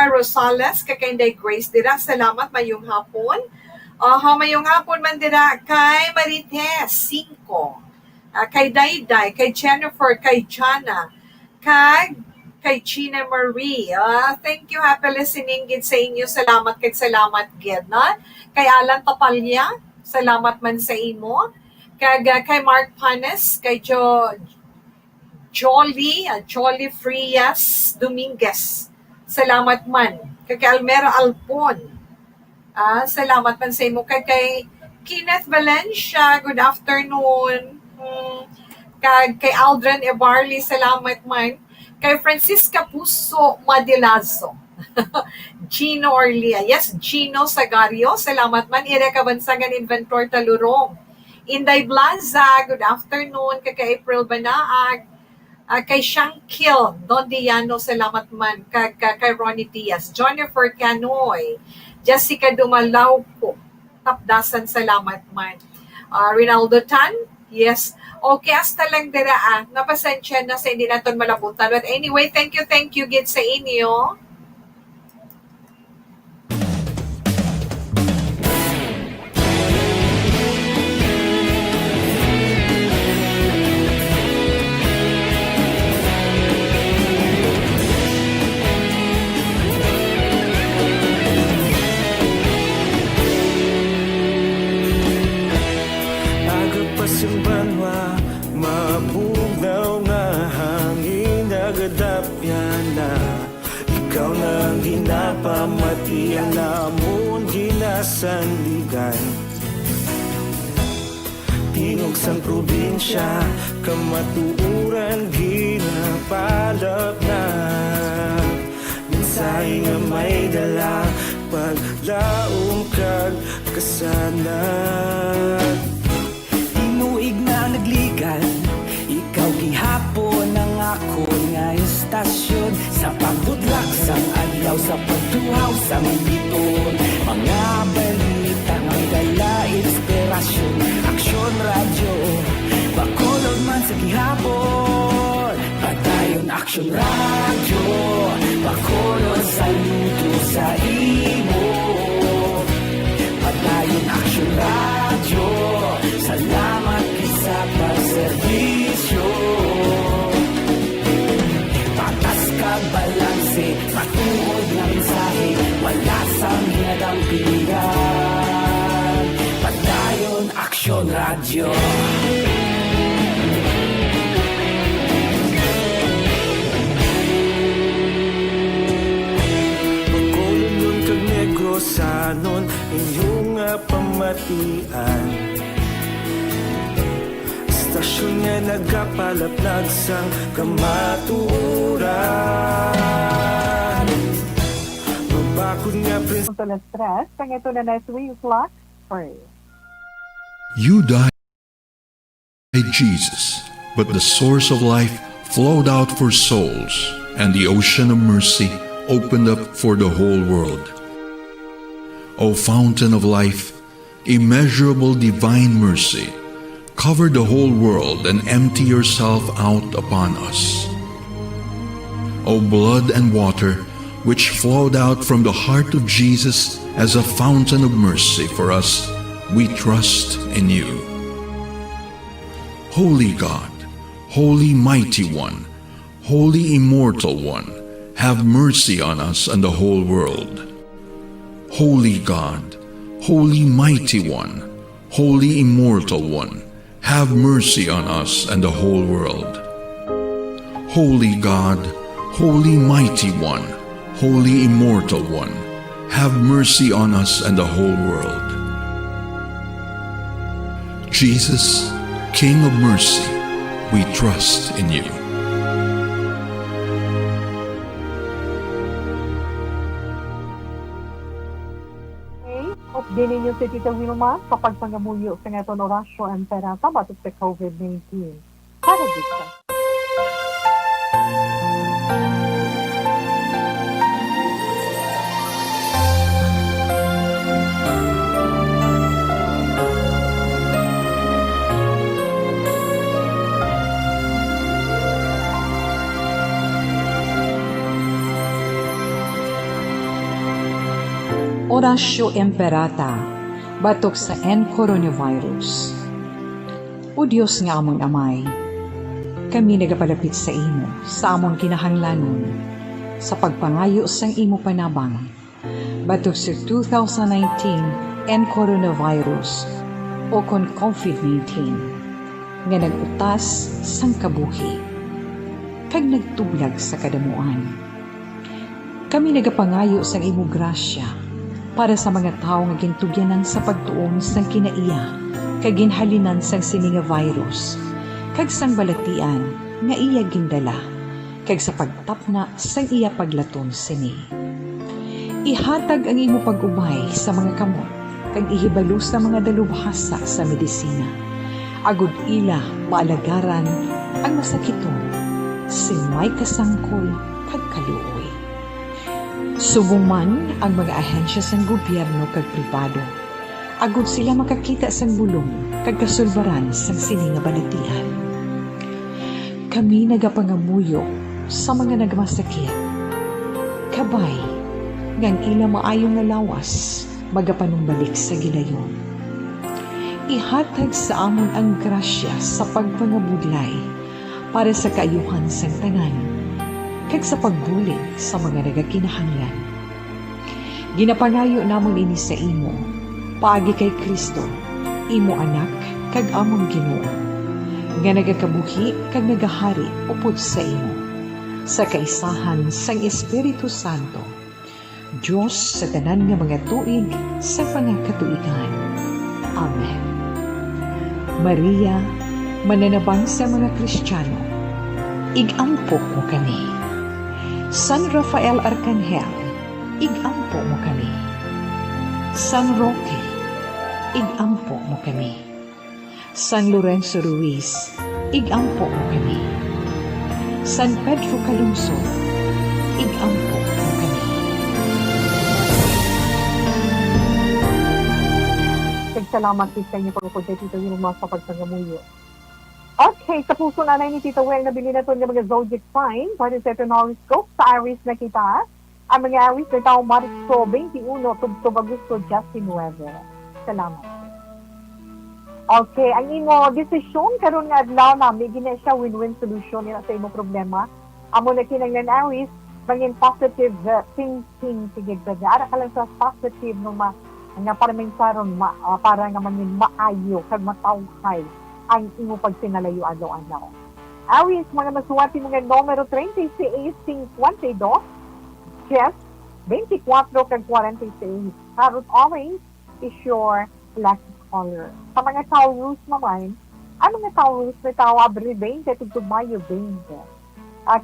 Rosales, kay Inday Grace dira, salamat, mayong hapon. Mayong hapon man dira kay Marites 5, kay Dayday, kay Jennifer, kay Jana, kay Gina Marie. Thank you, happy listening gid sa inyo. Salamat gid na. Kay Alan Tapalya, salamat man sa imo. Kay Mark Panes, kay Jolly Frias Dominguez, salamat man. Kay Almera Alpon, salamat man sa imo. Kay Kenneth Valencia, good afternoon. Kay Aldrin Ebarli, salamat man. Kay Francisca Puso Madilazo, Gino Orlia, yes, Gino Sagario, salamat man. Ire Kabansagan Inventor Talurong, Inday Blaza, good afternoon. Kay April Banaag, kay Shankil Don Diano, salamat man. Kay Ronnie Diaz, Jennifer Canoy, Jessica Dumalaupo, Tapdasan, salamat man. Rinaldo Tan, yes. Okay, hasta lang dira napasensya na sa hindi natin malabutan. But anyway, thank you gid sa inyo. Simbanwa, mabugnaw nga hangin nagadapyan na ikaw nang ginapamatian namon ginasanligan. Tingog sang probinsya, kamatuuran ginapalap na mensahe nga may dala paglaom kag kasanan. Inuig na nagligan, ikaw gihapon ang ako nga istasyon sa pagbudlak sang adlaw sa pagtuhaw sa militon. Mga balita nga dala inspirasyon, aksyon radyo, bakolod man sa gihapon. Padayon aksyon radyo, bakolod saludo sa imo. Padayon aksyon radyo, salamat sa pagserbisyo. Patas kag balanse, matuod nga mensahe, wala sang hinadang pilihan. Padayon aksyon radyo. Pagkulunod kag Negrosanon, inyong pamatian. Stasyon nga nagapalaplag sang kamaturan. Mabakod nga Punto na stress, kang ito na na 3 o'clock, pray. You died, Jesus, but the source of life flowed out for souls, and the ocean of mercy opened up for the whole world. O fountain of life, immeasurable divine mercy, cover the whole world and empty yourself out upon us. O blood and water, which flowed out from the heart of Jesus as a fountain of mercy for us, we trust in you. Holy God, Holy Mighty One, Holy Immortal One, have mercy on us and the whole world. Holy God, Holy Mighty One, Holy Immortal One, have mercy on us and the whole world. Holy God, Holy Mighty One, Holy Immortal One, have mercy on us and the whole world. Jesus, King of mercy, we trust in you. Dili niyo si Tita Wilma sa pagpangamuyo sa ngayon orasyon ang perata batok sa COVID-19. Para dito. Horacio Emperata, batok sa N coronavirus. O Diyos nga among amay, kami nagapalapit sa imo sa among kinahanglanon sa pagpangayo sang imo panabang batok sa 2019 N coronavirus o kon COVID-19 nga nagutas sang kabuhi kag nagtublag sa kadamuan. Kami nagapangayo sa imo grasya para sa mga tao nga gintugyanan sa pagtuon sang kinaiya kag ginhalinan sang sini nga virus kag sang balatian nga iya gindala kag sa pagtapna sang iya paglaton sini. Ihatag ang imo pag-ubay sa mga kamot kag ihibalo sa mga dalubhasa sa medisina. Agud ila maalagaran ang masakiton si may kasangkol kag kaluoy. Subong man ang mga ahensya sang gobyerno kag pribado, agud sila makakita sang bulong kag kasulbaran sang sini nga balatian. Kami nagapangamuyo sa mga nagmasakit. Kabay, ngang ila maayong nga lawas, magapanumbalik sa gilayon. Ihatag sa amon ang grasya sa pagpangabudlay para sa kaayuhan sang tanan, kag sa pagbulig sa mga nagakinahanglan. Ginapangayo namon ini sa imo, paagi kay Kristo, imo anak, kag among Ginoo, nga nagakabuhi kag nagahari upod sa imo, sa kaisahan sang Espiritu Santo, Diyos sa tanan nga mga tuig sa pangakatuigan. Amen. Maria, mananabang sa mga Kristiyano, igampo mo kami. San Rafael Arcangel, igampo mo kami. San Roque, igampo mo kami. San Lorenzo Ruiz, igampo mo kami. San Pedro Calungsod, igampo mo kami. Salamat sa inyo pagkakod kay Tito Will sa pagpangamuyo. Okay, sa puso na ni Tito Will, nabili na ito ng mga zodiac sign para sa ito horoscope sa Aries na kita. Ang mga Aries na taong Marso 21, Tugtog Agosto, Justin 9. Salamat. Okay, ang imo desisyon karon nga adlaw na may gina siya win-win solution nila sa imo problema. Amo na kinanglan Aries, mangin positive thinking sige ba. Ara ka lang sa positive no nga para minsaron para nga mangin maayo kag matawhay ang imo pagsinalayo adlaw-adlaw. Aries, mga masuwati mga numero 36, 52, Chess, 24 kag 46. Harot orange is your lucky color. Sa mga Taurus naman, ano nga Taurus na tao abril 20 tugtog Mayo 20.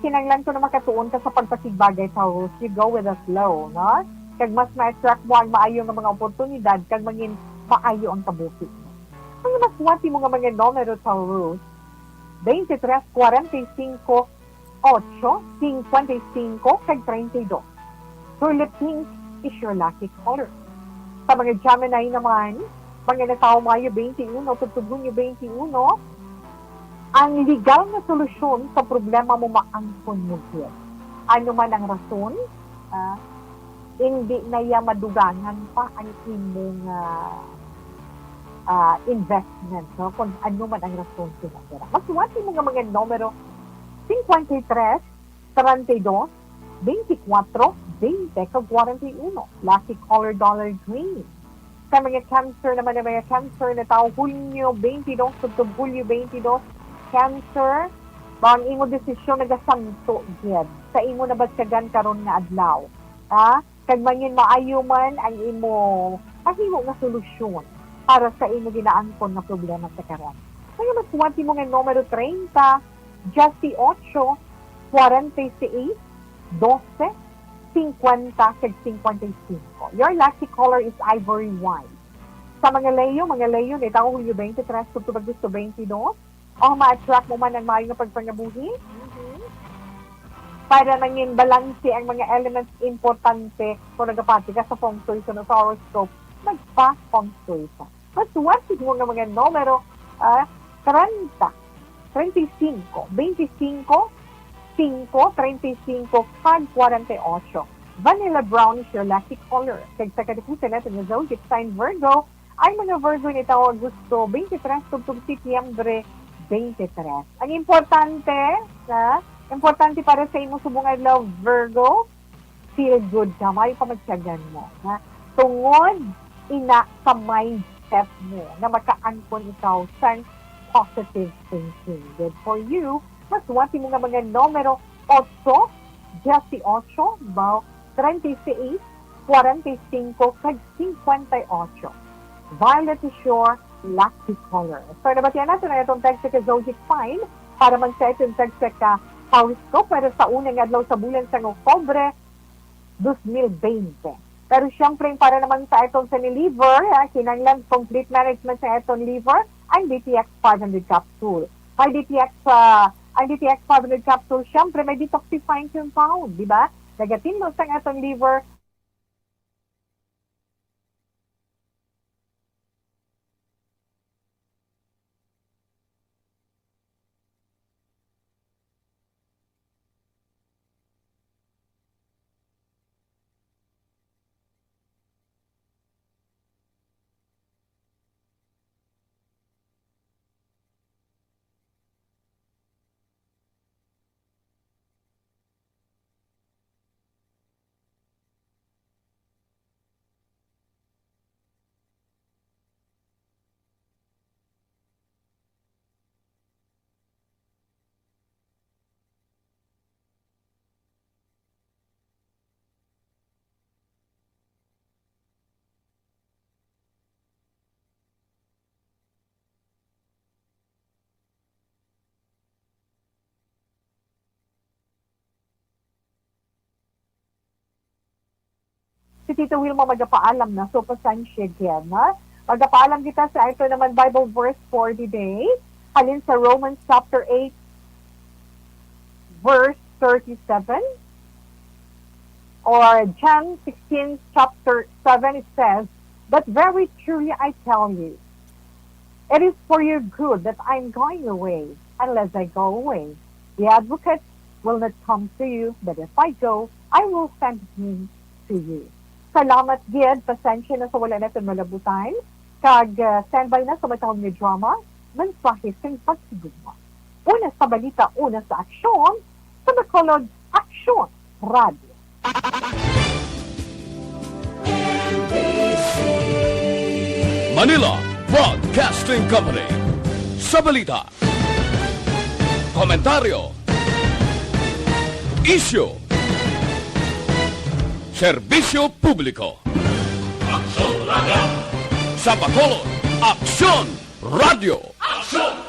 Kinanglan ko na makatuon ka sa pagpasigbagay Taurus, you go with the flow, no? Kag mas ma-attract mo ang maayo ng mga oportunidad kag mangin maayo ang kabuki. Mga maswati mo nga mga numero Taurus, 23, 45, 8, 55, kag 32. Tulip pink is your lucky color. Sa mga Gemini naman, mga natao Mayo 21, tugtog Hunyo 21, ang legal na solusyon sa problema mo maangkon mo yan. Ano man ang rason, hindi na iya madugangan pa ang imong investment. No? Kung ano man ang rason sinasira. Masuwati mo nga mga numero 53, 32, 24, 20, kag 41. Lucky color dollar green. Sa mga Cancer naman na mga Cancer na tao, Hulyo 22, tugtog Hulyo 22, Cancer, bang imo desisyon nagasanto gyud sa imo nabatsagan karon nga adlaw. Kag mangin maayo man ang imo mahimo nga solusyon para sa imo ginaangkon nga problema sa karon. Kaya masuwati mo nga numero 30, 18, 46, 12, 50, kag 55. Your lucky color is ivory white. Sa mga Leo, ni tao Hulyo 23, tugtog Agosto 22, ma-attract mo man ang maayo nga pagpangabuhi. Para mangin balanse ang mga elements importante kung nagapati ka sa feng shui sa horoscope, magpa-feng shui ka. Masuwati mo nga mga numero 30, 35, 25, 5, 35, kag 48. Vanilla brown is your lucky color. Kag sa katipusan natin ng zodiac sign Virgo, ay mga Virgo nito Agosto 23 tugtog Setyembre 23. Ang importante para sa imong subong adlaw Virgo, feel good ka, may pamagsyagan mo. Na? Tungod ina sa mindset mo na makaangkon ikaw sa positive thinking. Good for you. Mas wati mo nga mga numero 8, 18, 36, 45, kag 58. Violet is your lucky color. So, nabatiyan natin na itong text ka zodiac sign para mag-set yung text ka horoscope pero sa unang adlaw sa bulan sa Oktubre 2020. Pero siyempre, para naman sa itong sa liver, kinanglan complete management sa itong liver, ang DTX 500 capsule. Ang DTX 500 capsule, siyempre may detoxifying compound, di ba? Nagatin mo sa itong liver, si Tito Wilma magpaalam na. So, pasensya yan, ha? Magpaalam kita sa ito naman Bible verse for the day. Halin sa Romans chapter 8, verse 37. Or John 16, chapter 7, it says, "But very truly I tell you, it is for your good that I'm going away. Unless I go away, the advocate will not come to you, but if I go, I will send him to you." Salamat, Gid. Pasensya na sa wala natin malabutan. Kag standby na sa matahong ni drama, mensahe sa pagsigugma. Una sa balita, una sa aksyon, sa Bacolod Aksyon Radio. Manila Broadcasting Company. Sa balita, komentaryo, issue, serbisyo publiko. Aksyon Radio! Sa Bacolod, Aksyon Radio! Aksyon!